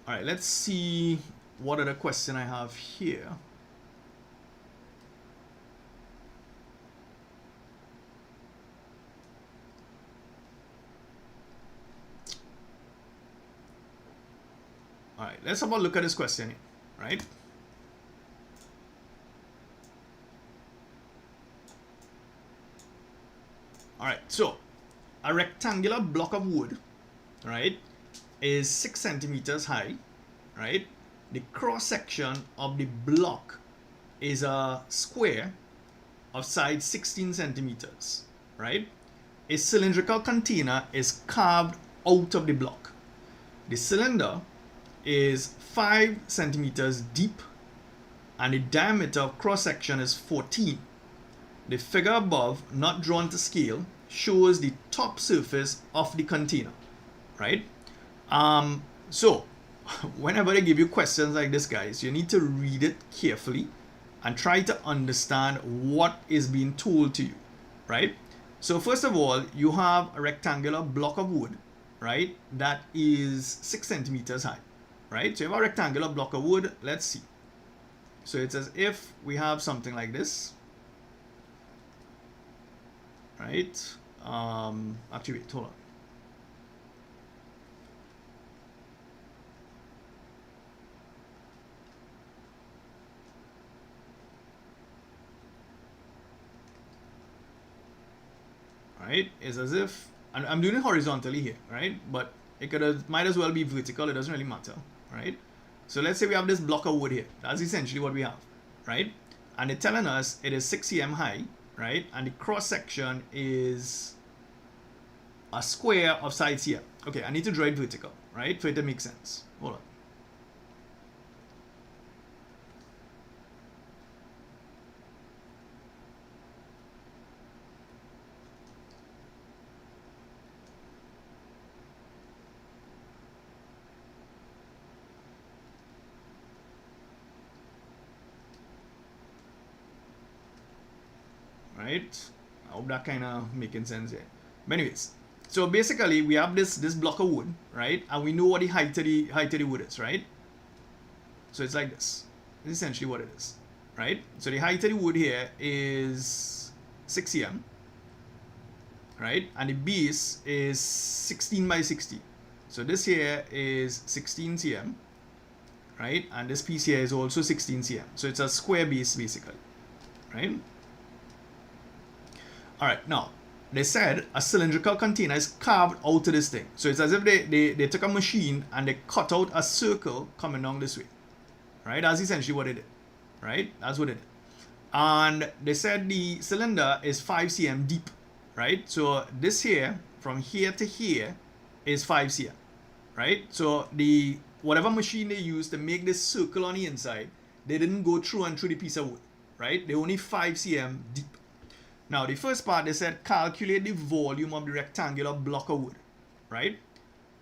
All right, let's see what other question I have here. All right, let's have a look at this question here, right? All right, so a rectangular block of wood, right, is 6 centimeters high, right? The cross section of the block is a square of size 16 centimeters, right? A cylindrical container is carved out of the block. The cylinder is 5 centimeters deep and the diameter of cross section is 14. The figure above, not drawn to scale, shows the top surface of the container, right? So whenever they give you questions like this, guys, you need to read it carefully and try to understand what is being told to you, right? So first of all, you have a rectangular block of wood, right, that is 6 centimeters high, right? So you have a rectangular block of wood. Let's see. So it's as if we have something like this, right? Actually, wait, hold on. Right? It's as if, and I'm doing it horizontally here, right? But it might as well be vertical. It doesn't really matter, right? So let's say we have this block of wood here. That's essentially what we have, right? And they're telling us it is 6 cm high, right? And the cross section is a square of sides here. Okay, I need to draw it vertical, right, for it to make sense. Hold on. Right? I hope that kind of making sense here. But anyways, so basically we have this block of wood, right? And we know what the height of the wood is, right? So it's like this. This is essentially what it is, right? So the height of the wood here is 6 cm, right? And the base is 16 by 60. So this here is 16 cm, right? And this piece here is also 16 cm. So it's a square base basically, right? All right, now they said a cylindrical container is carved out of this thing. So it's as if they took a machine and they cut out a circle coming down this way, right? That's essentially what it did, right? That's what it did. And they said the cylinder is 5 cm deep, right? So this here, from here to here, is 5 cm, right? So the whatever machine they used to make this circle on the inside, they didn't go through and through the piece of wood, right? They're only 5 cm deep. Now, the first part, they said calculate the volume of the rectangular block of wood, right?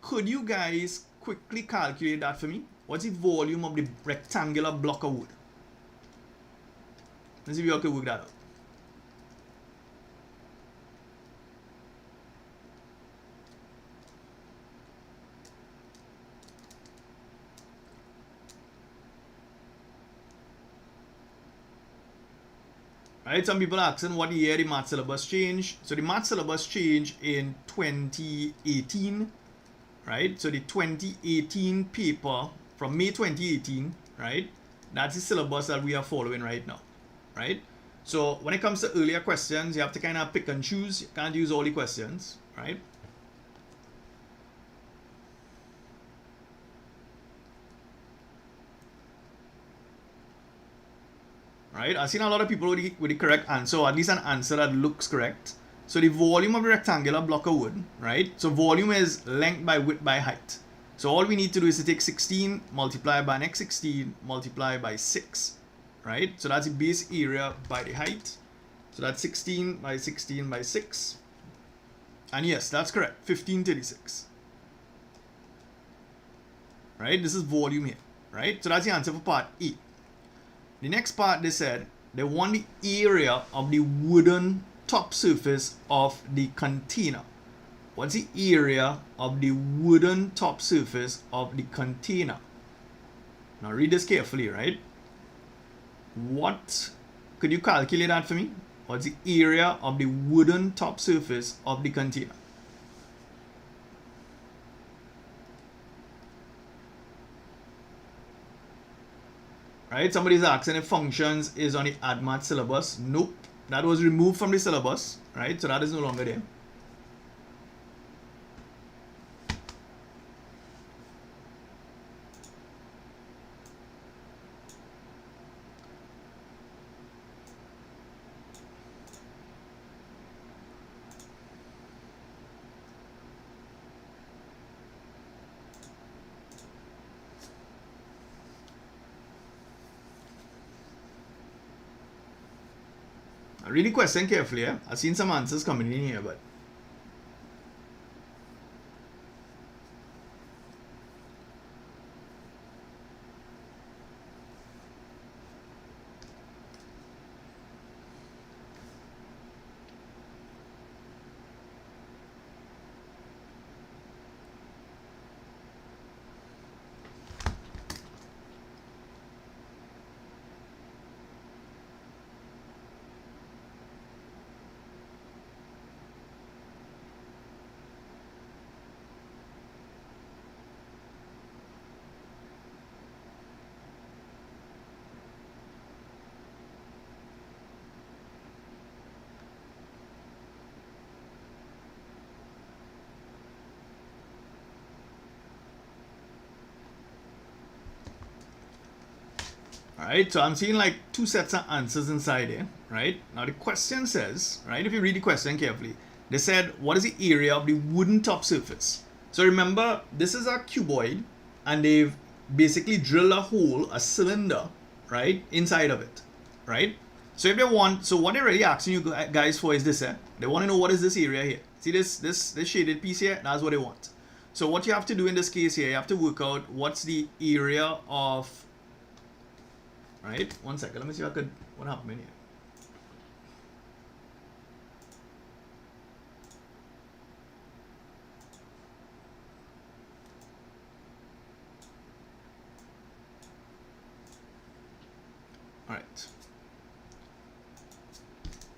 Could you guys quickly calculate that for me? What's the volume of the rectangular block of wood? Let's see if you all can work that out. Right, some people are asking what year the math syllabus changed. So the math syllabus changed in 2018, right? So the 2018 paper from May 2018, right? That's the syllabus that we are following right now, right? So when it comes to earlier questions, you have to kind of pick and choose. You can't use all the questions, right? Right, I've seen a lot of people with the correct answer, or at least an answer that looks correct. So the volume of the rectangular block of wood, right? So volume is length by width by height. So all we need to do is to take 16, multiply by next 16, multiply by 6, right? So that's the base area by the height. So that's 16 by 16 by 6. And yes, that's correct, 1536. Right, this is volume here, right? So that's the answer for part E. The next part, they said they want the area of the wooden top surface of the container. What's the area of the wooden top surface of the container? Now read this carefully, right? What, could you calculate that for me? What's the area of the wooden top surface of the container? Right, somebody's asking if functions is on the AdMath syllabus. Nope, that was removed from the syllabus, right? So that is no longer there. Read the question carefully. Yeah? I've seen some answers coming in here, but Alright, so I'm seeing like two sets of answers inside here, right? Now the question says, right, if you read the question carefully, They said, what is the area of the wooden top surface? So remember, this is a cuboid, and they've basically drilled a hole, a cylinder, right, inside of it, right? So if they want, so what they're really asking you guys for is this, they want to know what is this area here. See this shaded piece here? That's what they want. So what you have to do in this case here, you have to work out what's the area of, right? 1 second, let me see if I could, what happened in here? All right.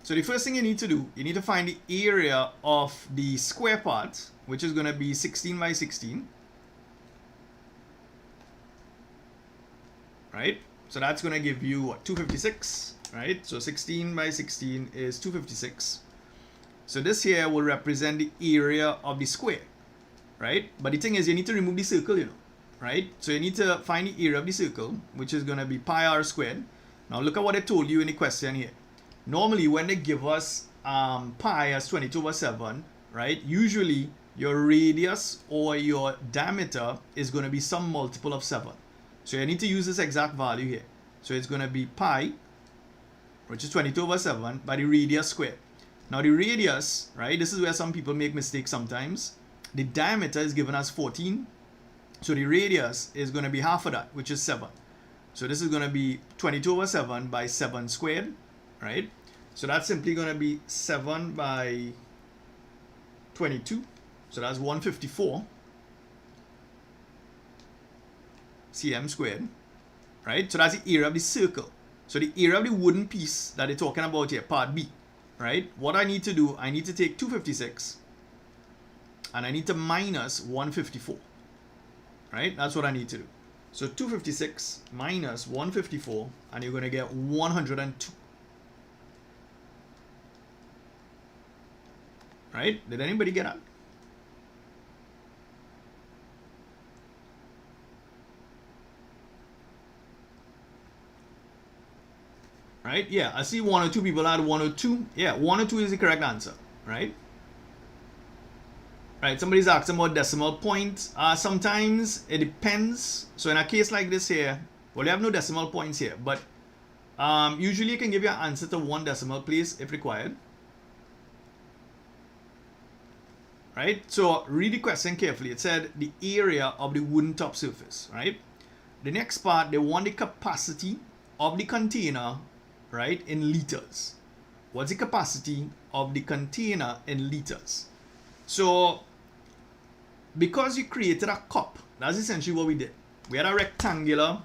So the first thing you need to do, you need to find the area of the square part, which is going to be 16 by 16. Right? So that's going to give you what, 256, right? So 16 by 16 is 256. So this here will represent the area of the square, right? But the thing is, you need to remove the circle, you know, right? So you need to find the area of the circle, which is going to be pi r squared. Now look at what I told you in the question here. Normally, when they give us pi as 22/7, right? Usually, your radius or your diameter is going to be some multiple of 7. So you need to use this exact value here. So it's going to be pi, which is 22/7, by the radius squared. Now the radius, right? This is where some people make mistakes sometimes. The diameter is given as 14. So the radius is going to be half of that, which is 7. So this is going to be 22/7 by 7 squared, right? So that's simply going to be 7 by 22. So that's 154 cm squared, right? So that's the area of the circle. So the area of the wooden piece that they're talking about here, part B, right? What I need to do, I need to take 256 and I need to minus 154, right? That's what I need to do. So 256 minus 154, and you're going to get 102. Right? Did anybody get that? Right? Yeah, I see 1 or 2 people had 102. Yeah, 102 is the correct answer, right? Right, somebody's asking about decimal point. Sometimes it depends. So in a case like this here, well, you have no decimal points here, but usually you can give your answer to 1 decimal place if required. Right? So read the question carefully. It said the area of the wooden top surface, right? The next part, they want the capacity of the container, right, in liters. What's the capacity of the container in liters? So because you created a cup, that's essentially what we did. We had a rectangular,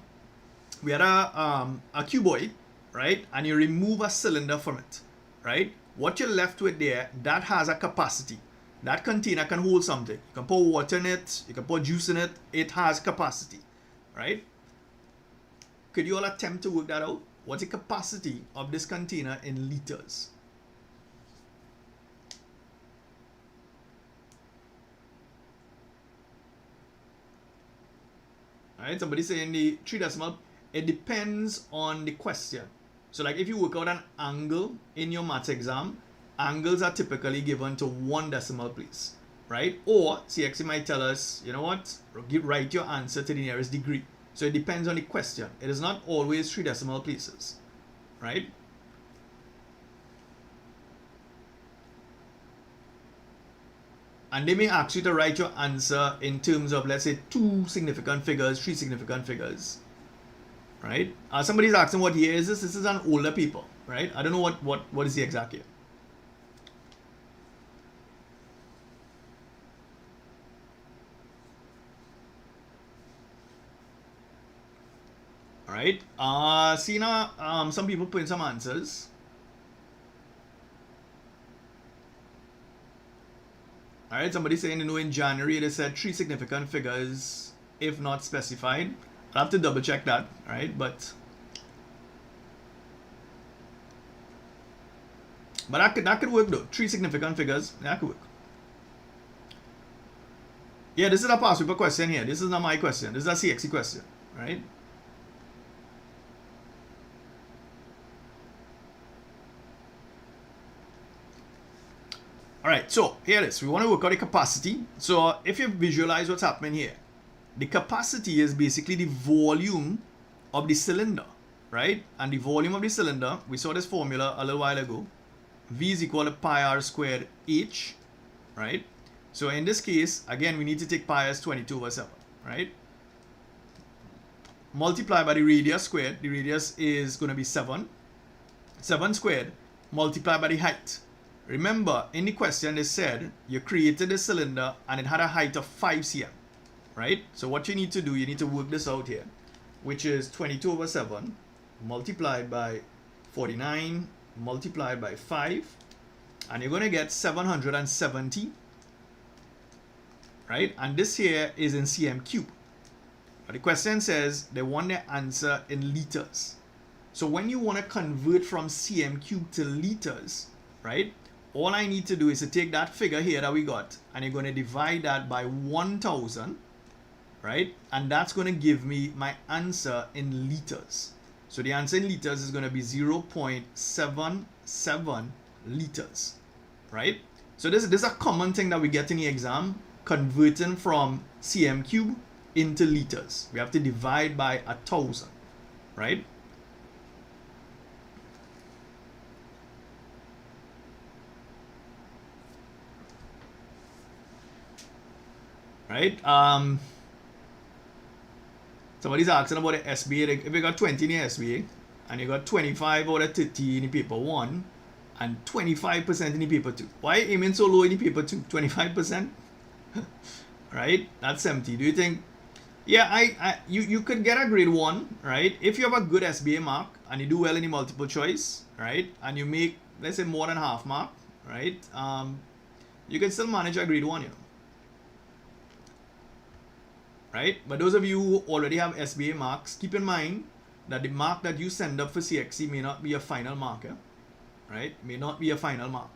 we had a cuboid, right? And you remove a cylinder from it, right? What you're left with there, that has a capacity. That container can hold something. You can pour water in it, you can pour juice in it. It has capacity, right? Could you all attempt to work that out? What's the capacity of this container in liters? All right, somebody saying the 3 decimal. It depends on the question. So like if you work out an angle in your maths exam, angles are typically given to 1 decimal place, right? Or CSEC might tell us, you know what, write your answer to the nearest degree. So it depends on the question. It is not always 3 decimal places, right? And they may ask you to write your answer in terms of, let's say, 2 significant figures, 3 significant figures, right? Somebody's asking what year is this? This is an older paper, right? I don't know what is the exact year. All right. See now, some people put in some answers. All right. Somebody saying, you know, in January they said 3 significant figures, if not specified. I'll have to double check that, right? But that could work though. 3 significant figures, that could work. Yeah, this is a past paper question here. This is not my question. This is a CSEC question, right? All right, so here it is. We want to work out the capacity. So if you visualize what's happening here, the capacity is basically the volume of the cylinder, right? And the volume of the cylinder, we saw this formula a little while ago. V is equal to pi r squared h, right? So in this case, again, we need to take pi as 22/7, right? Multiply by the radius squared. The radius is going to be 7. 7 squared multiplied by the height. Remember, in the question they said you created a cylinder and it had a height of 5 cm, right? So what you need to do, you need to work this out here, which is 22/7 multiplied by 49 multiplied by 5, and you're going to get 770, right? And this here is in cm cube. But the question says they want the answer in liters. So when you want to convert from cm cube to liters, right, all I need to do is to take that figure here that we got, and you're going to divide that by 1000, right? And that's going to give me my answer in liters. So the answer in liters is going to be 0.77 liters, right? So this is a common thing that we get in the exam, converting from cm cube into liters. We have to divide by 1000, right? Right? Somebody's asking about the SBA. If you got 20 in the SBA and you got 25 out of 30 in the paper 1 and 25% in the paper 2, why aiming so low in the paper 2? 25%? Right? That's empty. Do you think? Yeah, you could get a grade 1, right? If you have a good SBA mark and you do well in the multiple choice, right? And you make, let's say, more than half mark, right? You can still manage a grade 1, you know. Right? But those of you who already have SBA marks, keep in mind that the mark that you send up for CXC may not be a final marker, right? May not be a final mark.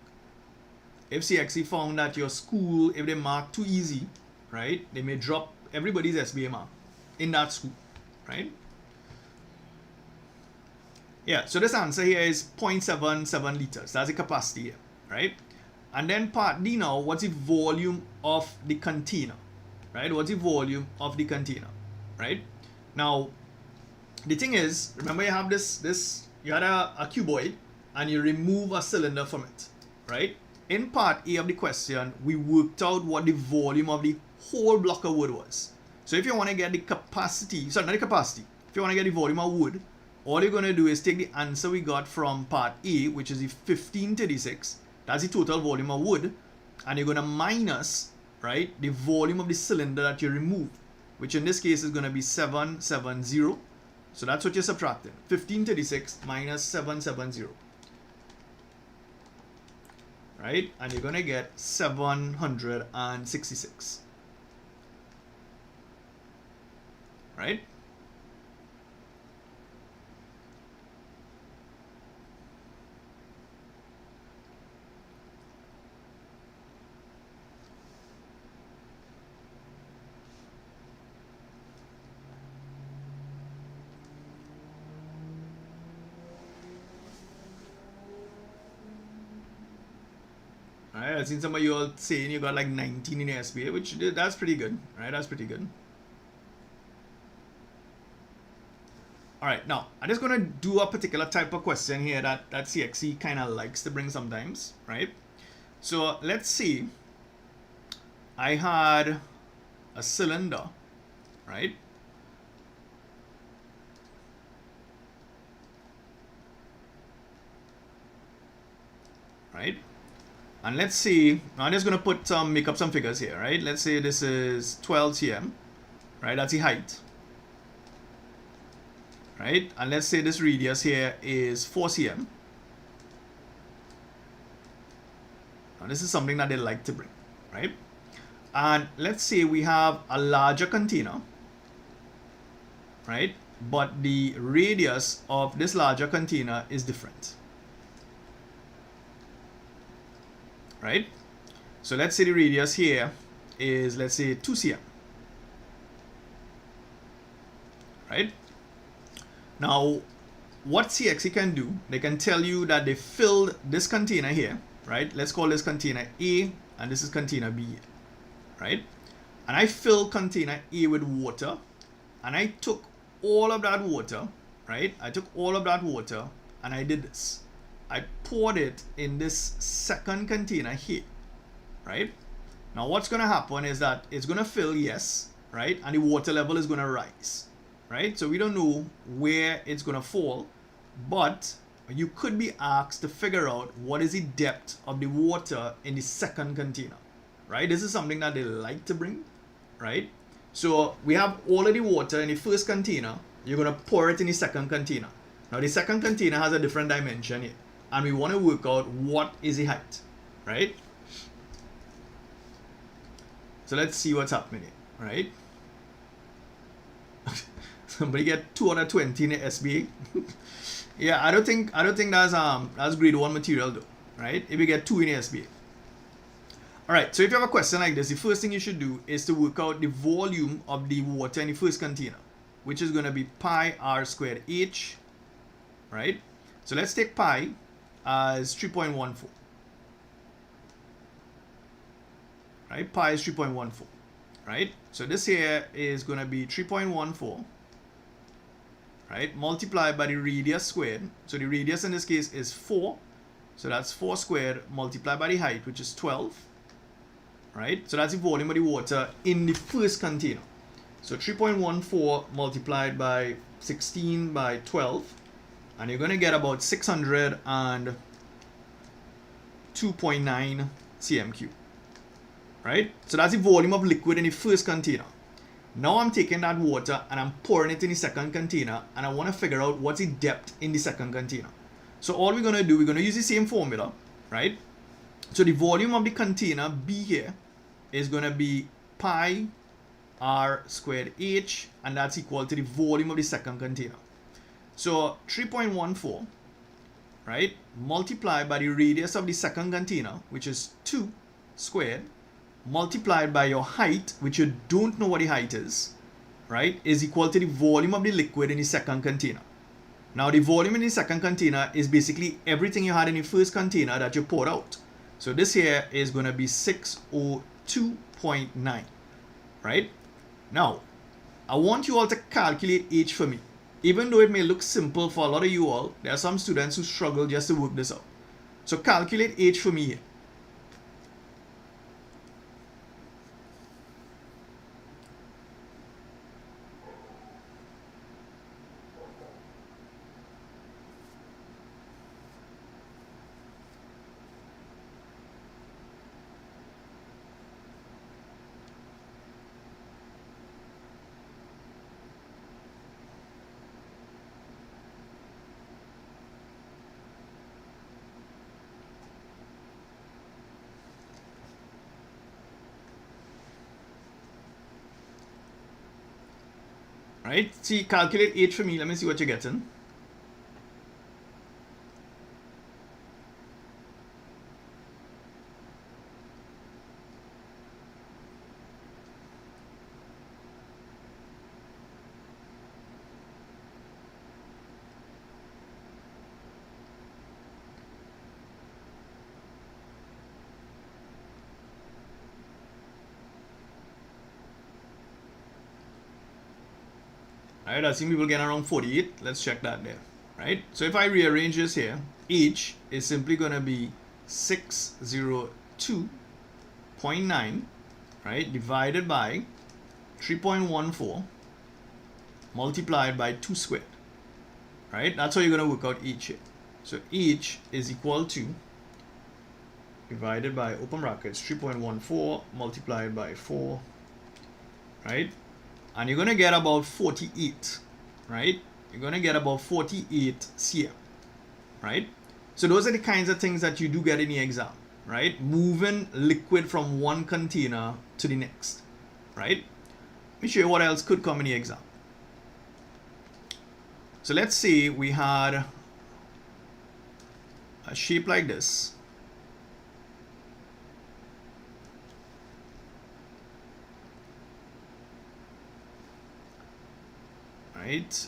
If CXC found that your school, if they mark too easy, right, they may drop everybody's SBA mark in that school, right? Yeah, so this answer here is 0.77 liters. That's the capacity here, right? And then part D now, what's the volume of the container? Right? What's the volume of the container? Right? Now, the thing is, remember you have you had a cuboid and you remove a cylinder from it, right? In part A of the question, we worked out what the volume of the whole block of wood was. So if you want to get the capacity, sorry, not the capacity, if you want to get the volume of wood, all you're going to do is take the answer we got from part A, which is the 1536, that's the total volume of wood, and you're going to minus, right, the volume of the cylinder that you removed, which in this case is going to be 770. So that's what you're subtracting. 1536 minus 770. Right? And you're going to get 766. Right? Right, I've seen some of you all saying you got like 19 in the SBA, which that's pretty good, right? That's pretty good. All right, now I'm just gonna do a particular type of question here that CXC kind of likes to bring sometimes, right? So let's see, I had a cylinder, right? Right? And let's see, I'm just going to put make up some figures here, right? Let's say this is 12 cm, right? That's the height, right? And let's say this radius here is 4 cm. Now this is something that they like to bring, right? And let's say we have a larger container, right? But the radius of this larger container is different. Right? So let's say the radius here is, let's say, 2 cm. Right? Now, what CXC can do, they can tell you that they filled this container here right? Let's call this container A, and this is container B, right? And I fill container A with water, and I took all of that water, right? I took all of that water, and I did this. I poured it in this second container here, right? Now what's going to happen is that it's going to fill, yes, right? And the water level is going to rise, right? So we don't know where it's going to fall, but you could be asked to figure out what is the depth of the water in the second container, right? This is something that they like to bring, right? So we have all of the water in the first container. You're going to pour it in the second container. Now the second container has a different dimension here, and we want to work out what is the height, right? So let's see what's happening here, right? Somebody get 220 in the SBA. Yeah, I don't think that's grade 1 material though, right? If you get 2 in the SBA. Alright, so if you have a question like this, the first thing you should do is to work out the volume of the water in the first container, which is going to be pi r squared h, right? So let's take pi as 3.14. Right, pi is 3.14, right? So this here is going to be 3.14, right, multiplied by the radius squared. So the radius in this case is 4, so that's 4 squared multiplied by the height, which is 12, right? So that's the volume of the water in the first container. So 3.14 multiplied by 16 by 12, and you're going to get about 602.9 cm3. Right? So that's the volume of liquid in the first container. Now I'm taking that water and I'm pouring it in the second container, and I want to figure out what's the depth in the second container. So all we're going to do, we're going to use the same formula, right? So the volume of the container B here is going to be pi r squared h, and that's equal to the volume of the second container. So 3.14, right, multiplied by the radius of the second container, which is 2 squared, multiplied by your height, which you don't know what the height is, right, is equal to the volume of the liquid in the second container. Now the volume in the second container is basically everything you had in the first container that you poured out. So this here is going to be 602.9, right? Now I want you all to calculate h for me. Even though it may look simple for a lot of you all, there are some students who struggle just to work this out. So calculate h for me here. Right? See, calculate h for me. Let me see what you're getting. Right, I've seen people get around 48. Let's check that there. Right? So if I rearrange this here, h is simply going to be 602.9, right, divided by 3.14 multiplied by 2 squared. Right? That's how you're going to work out h here. So h is equal to, divided by, open brackets, 3.14 multiplied by 4, right? And you're going to get about 48, right? You're going to get about 48 cm, right? So those are the kinds of things that you do get in the exam, right? Moving liquid from one container to the next, right? Let me show you what else could come in the exam. So let's say we had a shape like this. Right?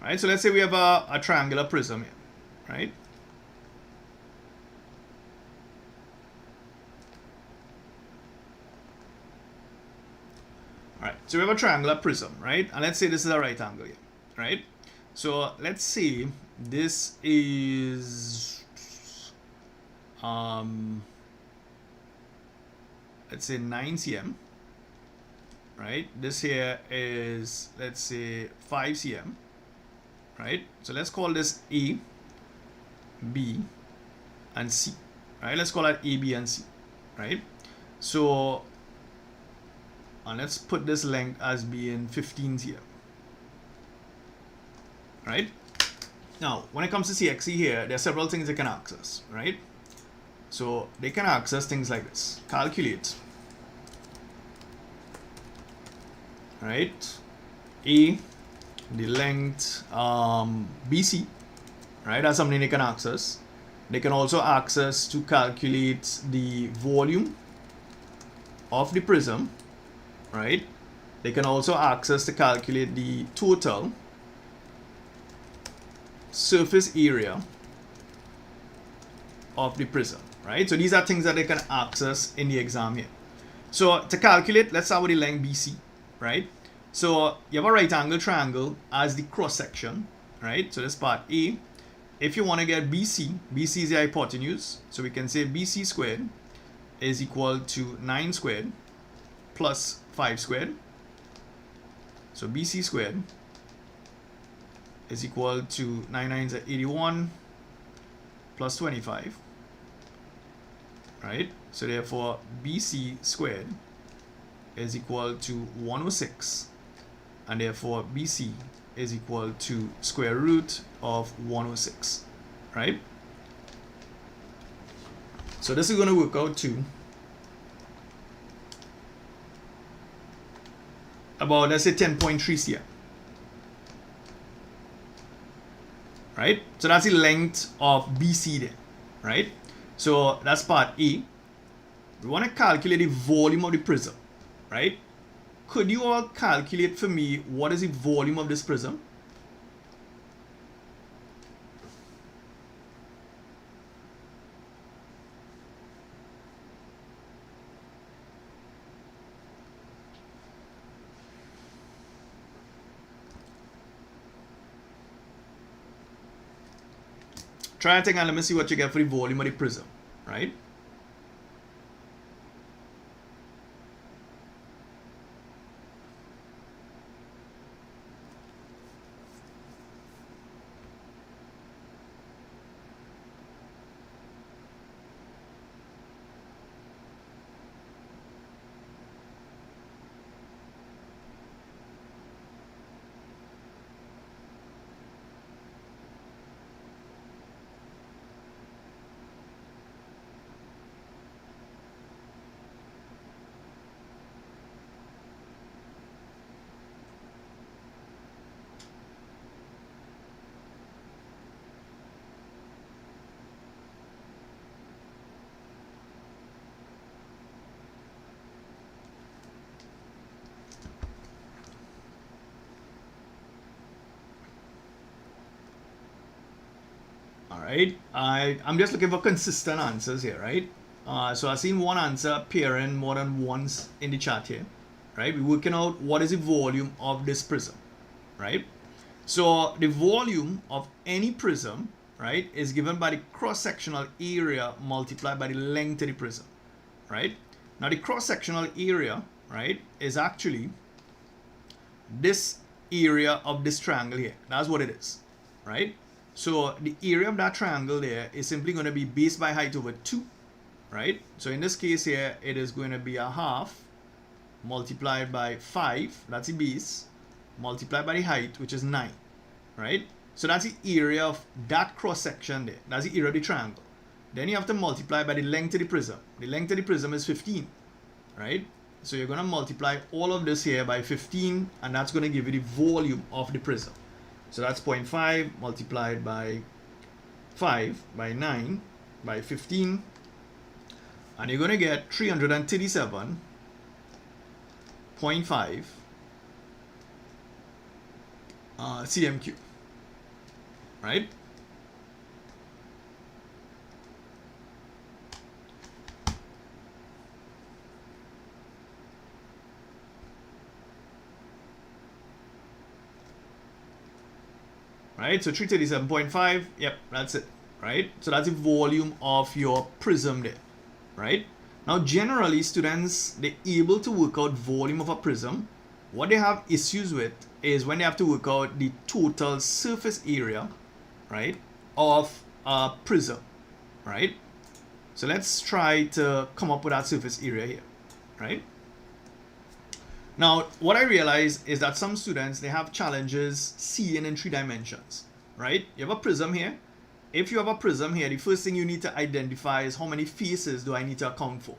right? So let's say we have a triangular prism here, right? All right, so we have a triangular prism, right? And let's say this is a right angle here, right? So let's say this is, let's say 9 cm, right? This here is, let's say 5 cm, right? So let's call this A, B, and C, right? Let's call it A, B, and C, right? So, and let's put this length as being 15 here, right? Now, when it comes to CXC here, there are several things they can access, right? So they can access things like this. Calculate, right? A, the length, BC, right? That's something they can access. They can also access to calculate the volume of the prism, right? They can also access to calculate the total surface area of the prism, right? So these are things that they can access in the exam here. So to calculate, let's start with the length BC, right? So you have a right angle triangle as the cross section, right? So this part A. If you want to get BC, BC is the hypotenuse. So we can say BC squared is equal to 9 squared plus 5 squared. So BC squared is equal to 9 nines are 81 plus 25, right? So therefore BC squared is equal to 106, and therefore BC is equal to square root of 106, right? So this is going to work out to about, let's say, 10.3 cm, right? So that's the length of BC there, right? So that's part A. We want to calculate the volume of the prism, right? Could you all calculate for me what is the volume of this prism? Try and think and let me see what you get for the volume of the prism, right? Right? I'm just looking for consistent answers here, right? So I've seen one answer appearing more than once in the chat here, right? We're working out what is the volume of this prism, right? So the volume of any prism, right, is given by the cross-sectional area multiplied by the length of the prism, right? Now the cross-sectional area, right, is actually this area of this triangle here. That's what it is, right? So the area of that triangle there is simply going to be base by height over 2, right? So in this case here, it is going to be a half multiplied by 5, that's the base, multiplied by the height, which is 9, right? So that's the area of that cross section there. That's the area of the triangle. Then you have to multiply by the length of the prism. The length of the prism is 15, right? So you're going to multiply all of this here by 15, and that's going to give you the volume of the prism. So that's 0.5 multiplied by 5 by 9 by 15, and you're going to get 337.5 cm cube, right? Right, so 337.5, yep, that's it, right? So that's the volume of your prism there, right? Now, generally, students, they're able to work out volume of a prism. What they have issues with is when they have to work out the total surface area, right, of a prism, right? So let's try to come up with that surface area here, right? Now, what I realize is that some students, they have challenges seeing in 3 dimensions, right? You have a prism here. If you have a prism here, the first thing you need to identify is how many faces do I need to account for,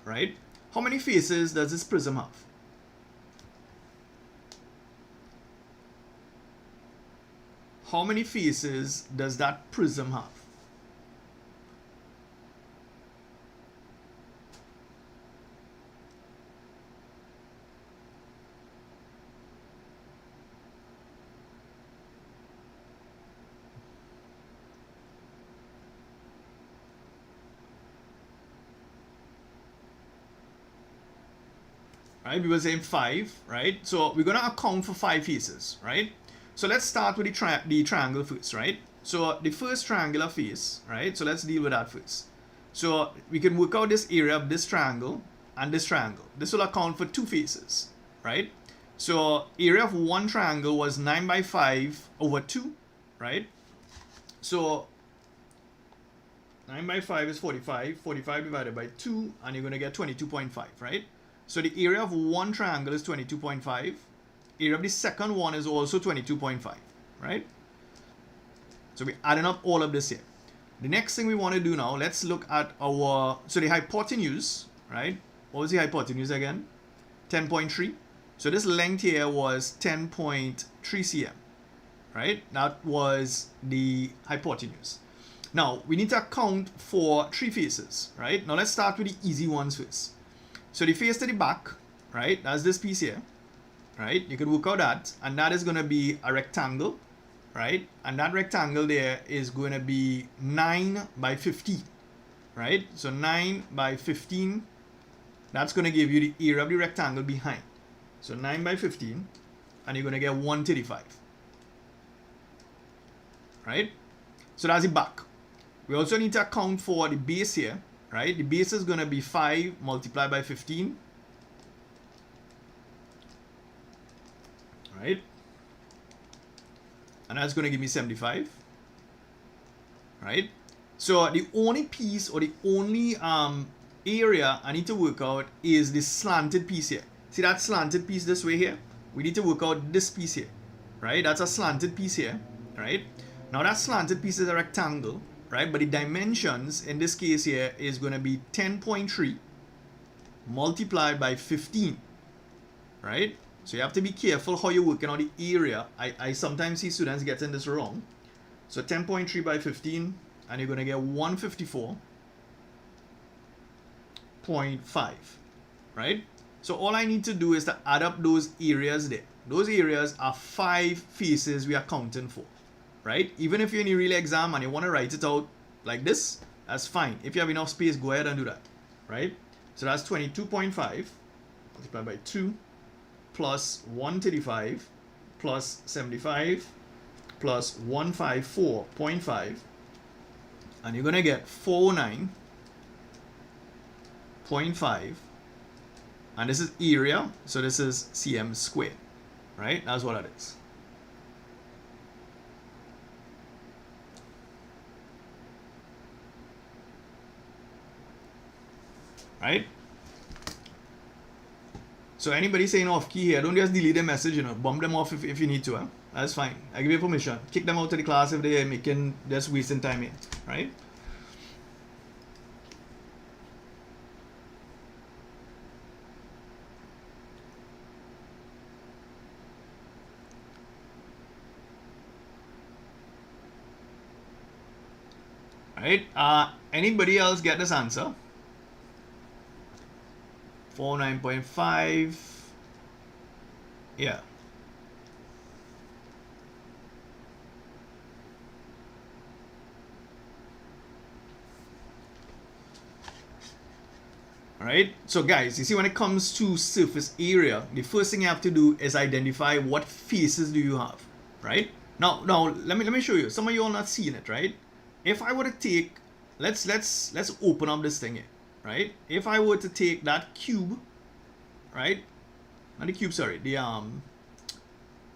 right? How many faces does this prism have? How many faces does that prism have? Right, we were saying 5, right? So we're going to account for 5 faces, right? So let's start with the triangle first, right? So the first triangular face, right? So let's deal with that first. So we can work out this area of this triangle and this triangle. This will account for 2 faces, right? So area of one triangle was 9 by 5 over 2, right? So 9 by 5 is 45. 45 divided by 2, and you're going to get 22.5, right? So the area of one triangle is 22.5. Area of the second one is also 22.5, right? So we're adding up all of this here. The next thing we want to do now, let's look at our, so the hypotenuse, right? What was the hypotenuse again? 10.3. So this length here was 10.3 cm, right? That was the hypotenuse. Now, we need to account for 3 faces, right? Now let's start with the easy ones first. So the face to the back, right, that's this piece here, right? You can work out that, and that is going to be a rectangle, right? And that rectangle there is going to be 9 by 15, right? So 9 by 15, that's going to give you the area of the rectangle behind. So 9 by 15, and you're going to get 135, right? So that's the back. We also need to account for the base here, right? The base is going to be 5 multiplied by 15, right? And that's going to give me 75, right? So the only piece or the only area I need to work out is this slanted piece here. See that slanted piece this way here? We need to work out this piece here, right? That's a slanted piece here, right? Now that slanted piece is a rectangle, right? But the dimensions in this case here is going to be 10.3 multiplied by 15, right? So you have to be careful how you're working out the area. I sometimes see students getting this wrong. So 10.3 by 15, and you're going to get 154.5, right? So all I need to do is to add up those areas there. Those areas are 5 faces we are counting for, right? Even if you're in a real exam and you want to write it out like this, that's fine. If you have enough space, go ahead and do that, right? So that's 22.5 multiplied by 2 plus 135 plus 75 plus 154.5, and you're going to get 409.5, and this is area, so this is cm squared, right? That's what it is. Right? So anybody saying off key here, don't just delete the message, you know, bump them off if you need to, huh? That's fine. I give you permission. Kick them out of the class if they're making, just wasting time here, right? Right? Anybody else get this answer? 49.5. Yeah. Alright, so guys, you see when it comes to surface area, the first thing you have to do is identify what faces do you have, right? Now let me show you. Some of you are not seeing it, right? If I were to take, let's open up this thing here, right? If I were to take that cube, right? Not the cube, sorry, the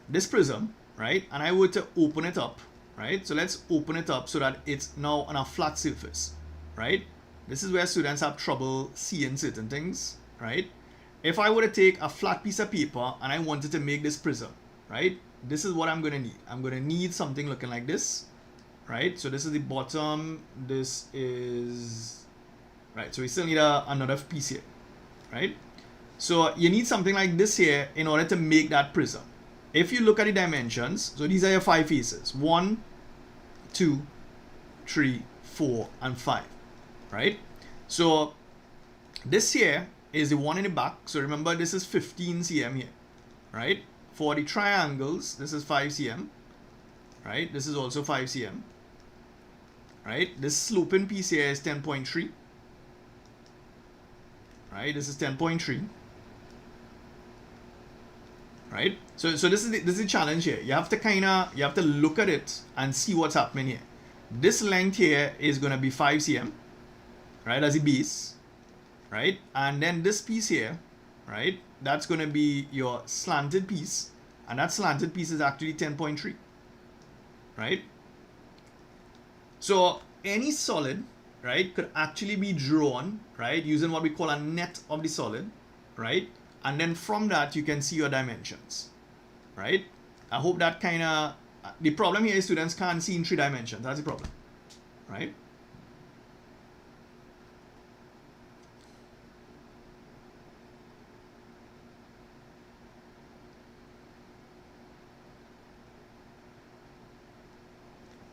this prism, right? And I were to open it up, right? So let's open it up so that it's now on a flat surface, right? This is where students have trouble seeing certain things, right? If I were to take a flat piece of paper and I wanted to make this prism, right? This is what I'm going to need. I'm going to need something looking like this, right? So this is the bottom. This is, right? So we still need another piece here, right? So you need something like this here in order to make that prism. If you look at the dimensions, so these are your 5 faces. 1, 2, 3, 4, and 5. Right? So this here is the one in the back. So remember, this is 15 cm here, right? For the triangles, this is 5 cm, right? This is also 5 cm, right? This sloping piece here is 10.3, right? This is 10.3, right? So this is the challenge here. You have to look at it and see what's happening here. This length here is going to be 5 cm. Right, as a base, right? And then this piece here, right? That's going to be your slanted piece. And that slanted piece is actually 10.3, right? So any solid, right, could actually be drawn, right, using what we call a net of the solid, right? And then from that, you can see your dimensions, right? I hope that kind of, the problem here is students can't see in 3 dimensions. That's the problem, right?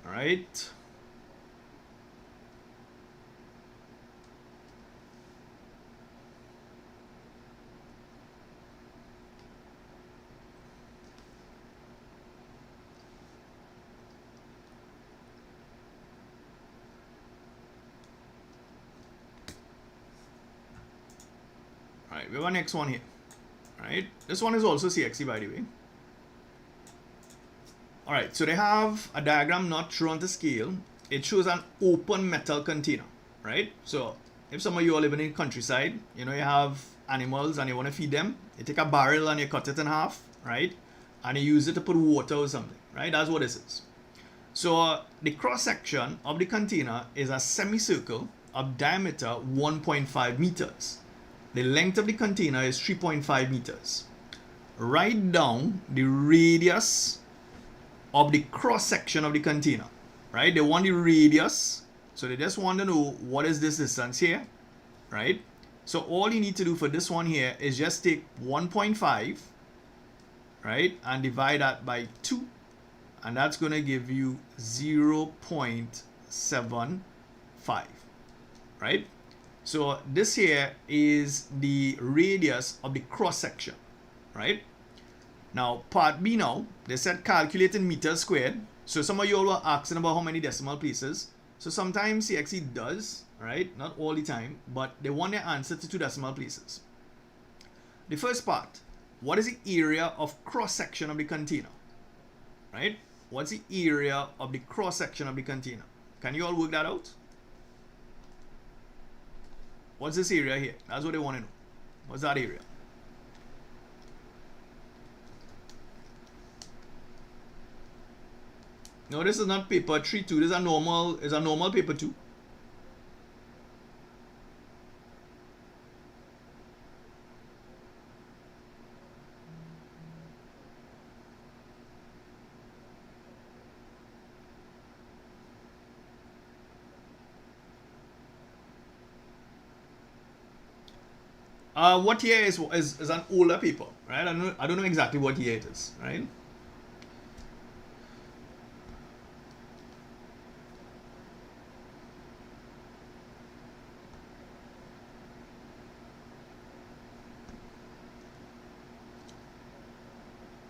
Right. Alright, we have our next one here. Alright, this one is also CXC, by the way. Alright, so they have a diagram not drawn to scale. It shows an open metal container, right? So if some of you are living in countryside, you know, you have animals and you want to feed them, you take a barrel and you cut it in half, right? And you use it to put water or something, right? That's what this is. So the cross section of the container is a semicircle of diameter 1.5 meters. The length of the container is 3.5 meters. Write down the radius of the cross section of the container, right? They want the radius, so they just want to know what is this distance here, right? So all you need to do for this one here is just take 1.5, right, and divide that by 2, and that's going to give you 0.75, right? So this here is the radius of the cross section, right? Now, part B now, they said calculate in meters squared. So some of you all were asking about how many decimal places. So sometimes CXC does, right? Not all the time, but they want their answer to 2 decimal places. The first part, what is the area of cross-section of the container, right? What's the area of the cross-section of the container? Can you all work that out? What's this area here? That's what they want to know. What's that area? No, this is not paper 3-2. This is a normal paper 2. What year is an older paper, right? I don't know exactly what year it is, right?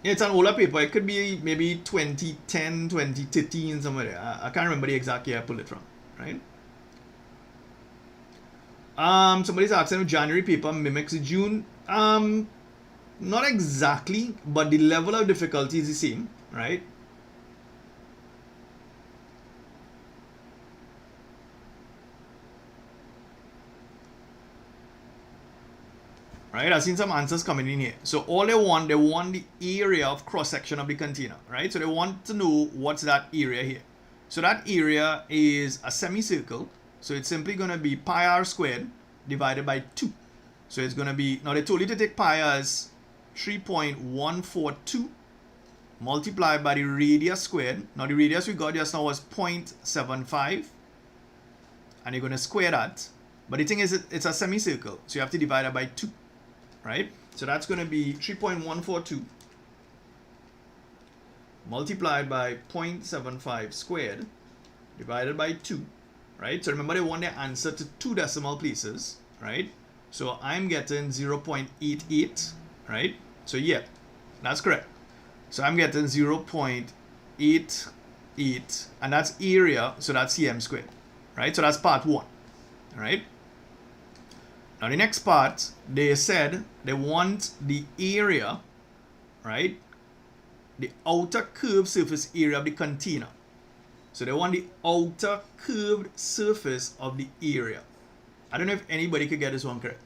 Yeah, it's an older paper. It could be maybe 2010, 2013, somewhere there. I can't remember the exact year I pulled it from, right? Somebody's asking if January paper mimics June. Not exactly, but the level of difficulty is the same, right? Right, I've seen some answers coming in here. So all they want the area of cross section of the container, right? So they want to know what's that area here. So that area is a semicircle. So it's simply going to be pi r squared divided by 2. So it's going to be, now they told you to take pi as 3.142 multiplied by the radius squared. Now the radius we got just now was 0.75. And you're going to square that. But the thing is, it's a semicircle. So you have to divide it by 2. Right? So that's going to be 3.142 multiplied by 0.75 squared divided by 2. Right? So remember, they want the answer to 2 decimal places. Right? So I'm getting 0.88. Right? So yeah, that's correct. So I'm getting 0.88, and that's area, so that's cm squared. Right? So that's part 1. Right? Now the next part, they said they want the area, right? The outer curved surface area of the container. So they want the outer curved surface of the area. I don't know if anybody could get this one correct.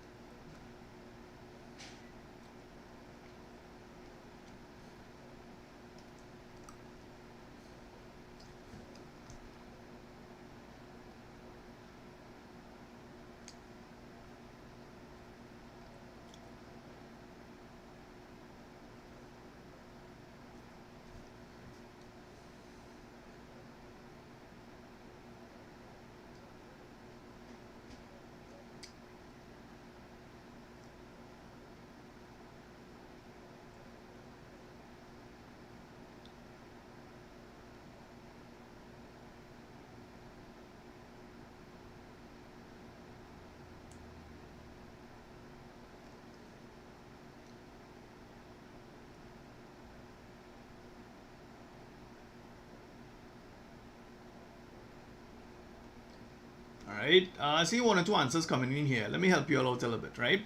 Right? I see 1 or 2 answers coming in here. Let me help you all out a little bit, right?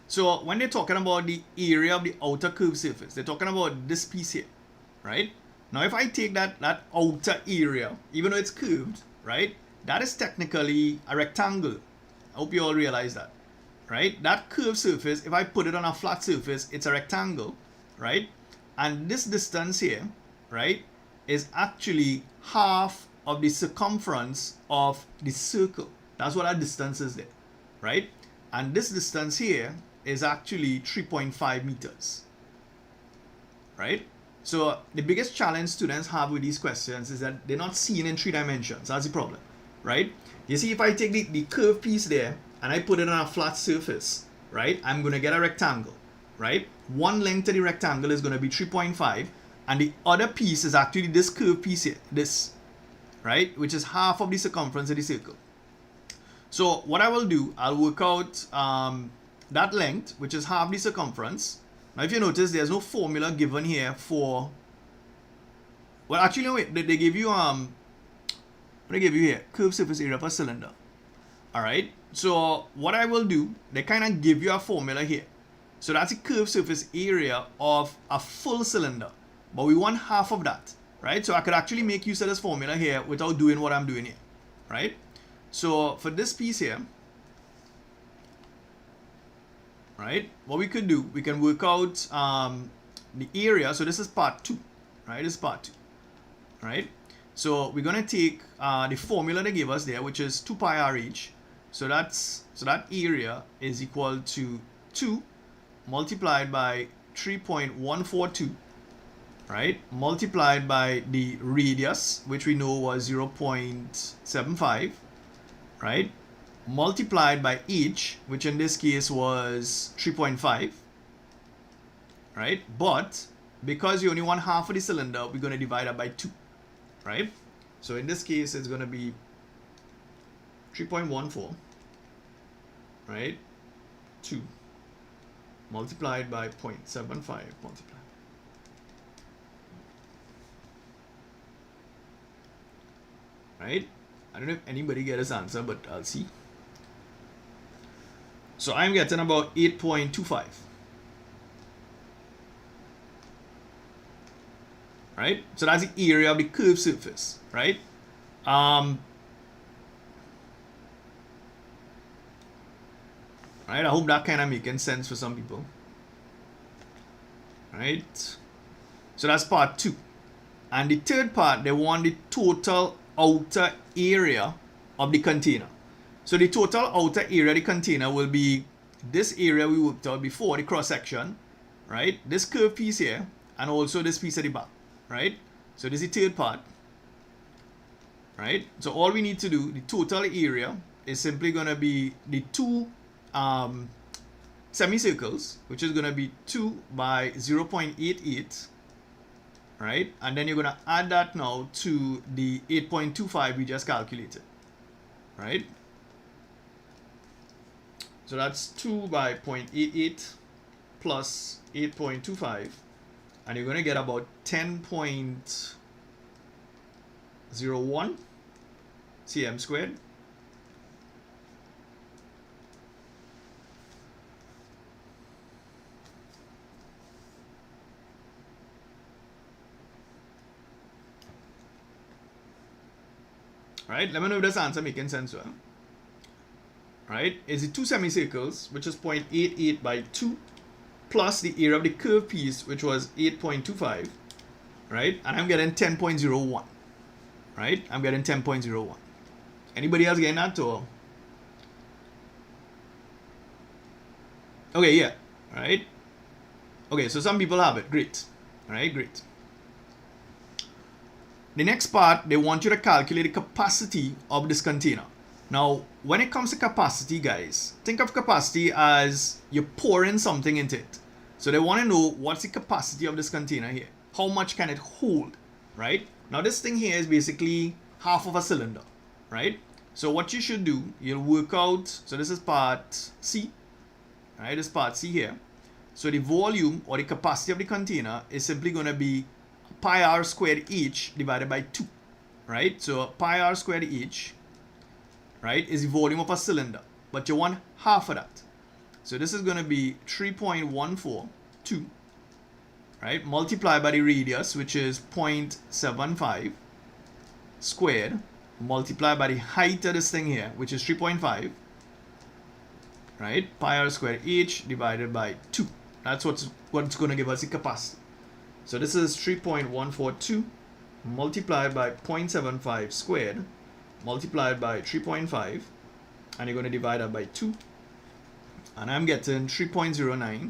So when they're talking about the area of the outer curved surface, they're talking about this piece here, right? Now if I take that outer area, even though it's curved, right, that is technically a rectangle. I hope you all realize that, right? That curved surface, if I put it on a flat surface, it's a rectangle, right? And this distance here, right, is actually half of the circumference of the circle. That's what our distance is there, right? And this distance here is actually 3.5 meters, right? So the biggest challenge students have with these questions is that they're not seen in 3 dimensions. That's the problem, right? You see, if I take the curved piece there and I put it on a flat surface, right, I'm going to get a rectangle, right? One length of the rectangle is going to be 3.5, and the other piece is actually this curved piece here, this, right, which is half of the circumference of the circle. So what I will do, I'll work out that length, which is half the circumference. Now if you notice, there's no formula given here for, well actually no, wait, they give you what they give you here, curved surface area of a cylinder. Alright, so what I will do, they kind of give you a formula here. So that's the curved surface area of a full cylinder, but we want half of that, right? So I could actually make use of this formula here without doing what I'm doing here, right? So for this piece here, right, what we could do, we can work out the area. So this is part 2, right? This is part 2, right? So we're going to take the formula they gave us there, which is 2 pi r h. So that area is equal to 2 multiplied by 3.142, right? Multiplied by the radius, which we know was 0.75, right? Multiplied by h, which in this case was 3.5, right? But because you only want half of the cylinder, we're going to divide that by 2, right? So in this case, it's going to be 3.14, right? 2 multiplied by 0.75 multiplied. Right? I don't know if anybody get his answer, but I'll see. So I'm getting about 8.25. Right? So that's the area of the curved surface, right? Right, I hope that kind of making sense for some people. Right? So that's part 2. And the third part, they want the total outer area of the container. So the total outer area of the container will be this area we worked out before, the cross section, right? This curved piece here, and also this piece at the back, right? So this is the third part, right? So all we need to do, the total area is simply going to be the two semicircles, which is going to be 2 by 0.88, right? And then you're going to add that now to the 8.25 we just calculated, right? So that's 2 by 0.88 plus 8.25, and you're going to get about 10.01 cm squared. Right? Let me know if this answer making sense. Well, right? Is it two semicircles, which is 0.88 by 2, plus the area of the curved piece, which was 8.25, right? And I'm getting 10.01, right? I'm getting 10.01. Anybody else getting that? Or okay, yeah, right? Okay, so some people have it. Great. All right, great. The next part, they want you to calculate the capacity of this container. Now, when it comes to capacity, guys, think of capacity as you're pouring something into it. So they want to know what's the capacity of this container here. How much can it hold, right? Now, this thing here is basically half of a cylinder, right? So what you should do, you'll work out, so this is part C, right? This is part C here. So the volume or the capacity of the container is simply going to be pi r squared h divided by 2, right? So pi r squared h, right, is the volume of a cylinder, but you want half of that. So this is going to be 3.142, right, multiplied by the radius, which is 0.75 squared, multiplied by the height of this thing here, which is 3.5, right, pi r squared h divided by 2. That's what's going to give us the capacity. So this is 3.142 multiplied by 0.75 squared multiplied by 3.5, and you're going to divide that by 2, and I'm getting 3.09,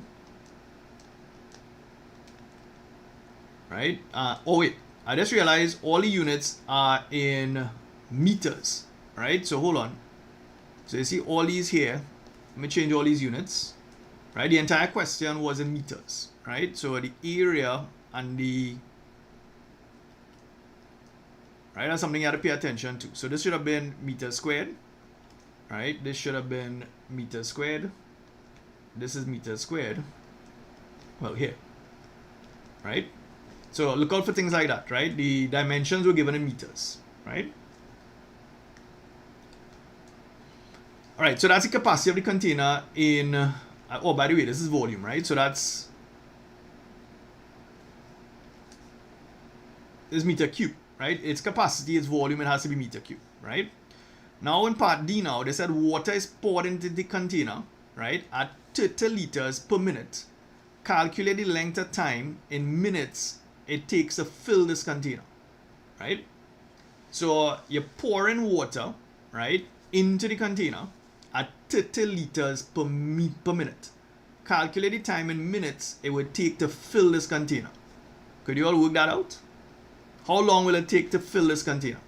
right? Oh wait, I just realized all the units are in meters, right? So hold on. So you see all these here. Let me change all these units, right? The entire question was in meters, right? So the area and the, right, that's something you have to pay attention to. So this should have been meters squared, right? This should have been meters squared. This is meters squared. Well, here, right? So look out for things like that, right? The dimensions were given in meters, right? All right, so that's the capacity of the container in, oh, by the way, this is volume, right? So that's, this is meter cube, right? Its capacity, its volume, it has to be meter cube, right? Now in part D now, they said water is poured into the container, right, at 30 liters per minute. Calculate the length of time in minutes it takes to fill this container, right? So you're pouring water, right, into the container at 30 liters per minute. Calculate the time in minutes it would take to fill this container. Could you all work that out? How long will it take to fill this container?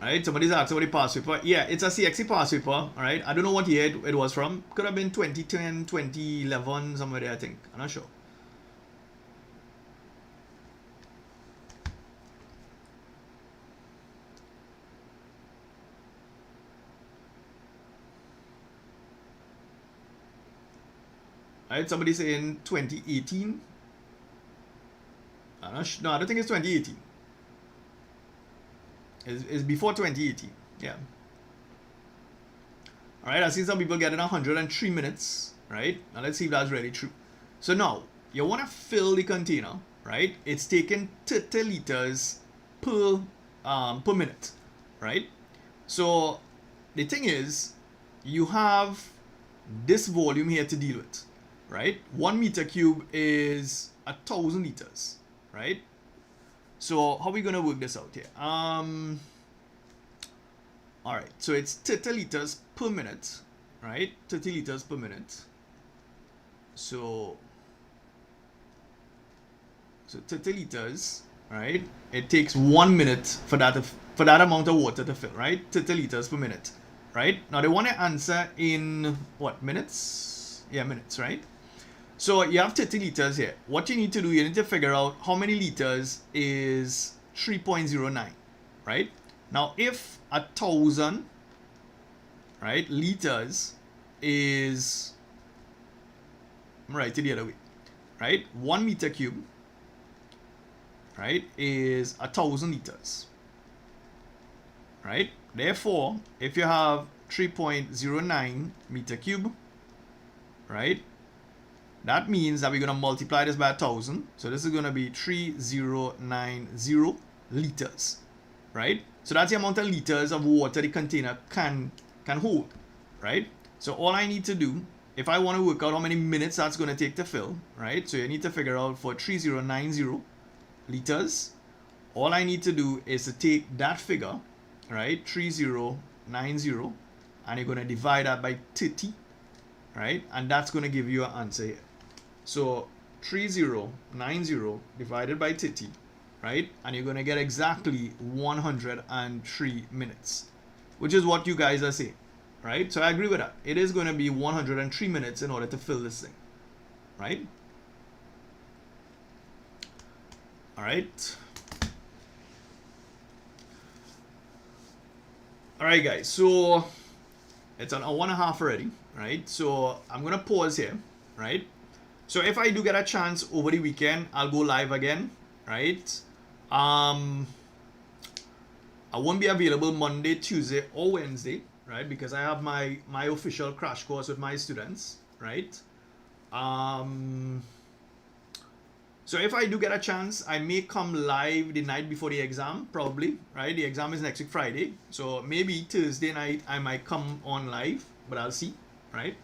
Alright, somebody's asked about the past paper. Yeah, it's a CSEC past paper. Alright, I don't know what year it was from. Could have been 2010, 2011, somewhere there, I think. I'm not sure. Alright, somebody saying 2018. No, I don't think it's 2018. It's before 2018. Yeah. All right, I've seen some people getting 103 minutes, right? Now let's see if that's really true. So now, you want to fill the container, right? It's taking 30 liters per minute, right? So the thing is, you have this volume here to deal with, right? 1 meter cube is 1,000 liters, right? So how are we gonna work this out here? All right, so it's 30 liters per minute, right? 30 liters per minute. So 30 liters, right? It takes 1 minute for that amount of water to fill, right? 30 liters per minute, right? Now they want to answer in what, minutes? Yeah, minutes, right? So you have 30 liters here. What you need to do, you need to figure out how many liters is 3.09, right? Now if 1,000, right, liters is, I'm right, the other way, right? 1 meter cube, right, is 1,000 liters, right? Therefore, if you have 3.09 meter cube, right, that means that we're going to multiply this by 1,000. So this is going to be 3090 liters, right? So that's the amount of liters of water the container can hold, right? So all I need to do, if I want to work out how many minutes that's going to take to fill, right? So you need to figure out for 3090 liters, all I need to do is to take that figure, right, 3090, and you're going to divide that by 30, right? And that's going to give you an answer here. So 3090 divided by 30, right? And you're going to get exactly 103 minutes, which is what you guys are saying, right? So I agree with that. It is going to be 103 minutes in order to fill this thing, right? All right. All right, guys. So it's an hour and a half already, right? So I'm going to pause here, right? So if I do get a chance over the weekend, I'll go live again, right? I won't be available Monday, Tuesday, or Wednesday, right? Because I have my official crash course with my students, right? So if I do get a chance, I may come live the night before the exam, probably, right? The exam is next week Friday. So maybe Thursday night I might come on live, but I'll see, right?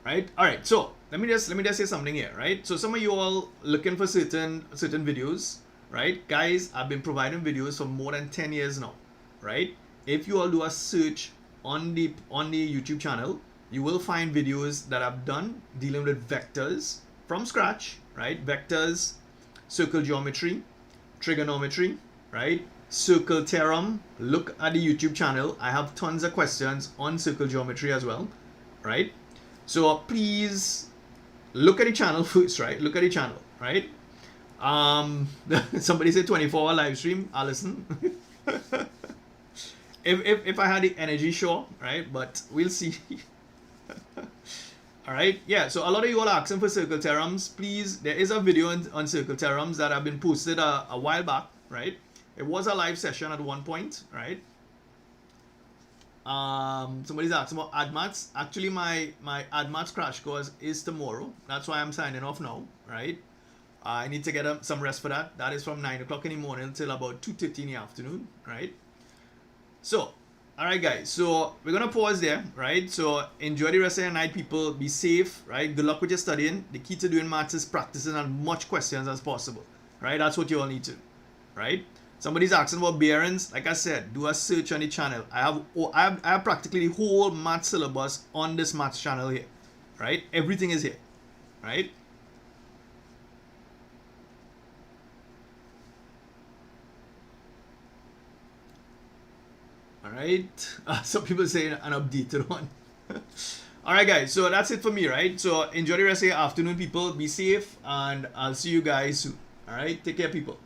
Right? All right. So let me just say something here, right? So some of you all looking for certain videos, right? Guys, I've been providing videos for more than 10 years now, right? If you all do a search on the YouTube channel, you will find videos that I've done dealing with vectors from scratch, right? Vectors, circle geometry, trigonometry, right? Circle theorem. Look at the YouTube channel. I have tons of questions on circle geometry as well, right? So please look at the channel first, right? Look at the channel, right? Somebody said 24-hour live stream. I'll listen. if I had the energy, sure, right? But we'll see. All right, yeah. So a lot of you all are asking for circle theorems. Please, there is a video on circle theorems that have been posted a while back, right? It was a live session at one point, right? Somebody's asking about AdMats. Actually, my AdMats crash course is tomorrow. That's why I'm signing off now, right? I need to get some rest for that. That is from 9 o'clock in the morning till about 2:30 in the afternoon, right? So, all right, guys. So we're gonna pause there, right? So enjoy the rest of your night, people. Be safe, right? Good luck with your studying. The key to doing maths is practicing as much questions as possible, right? That's what you all need to, right? Somebody's asking about bearings. Like I said, do a search on the channel. I have practically the whole math syllabus on this maths channel here, right? Everything is here, right? All right. Some people say an updated one. All right, guys. So that's it for me, right? So enjoy the rest of your afternoon, people. Be safe, and I'll see you guys soon. All right. Take care, people.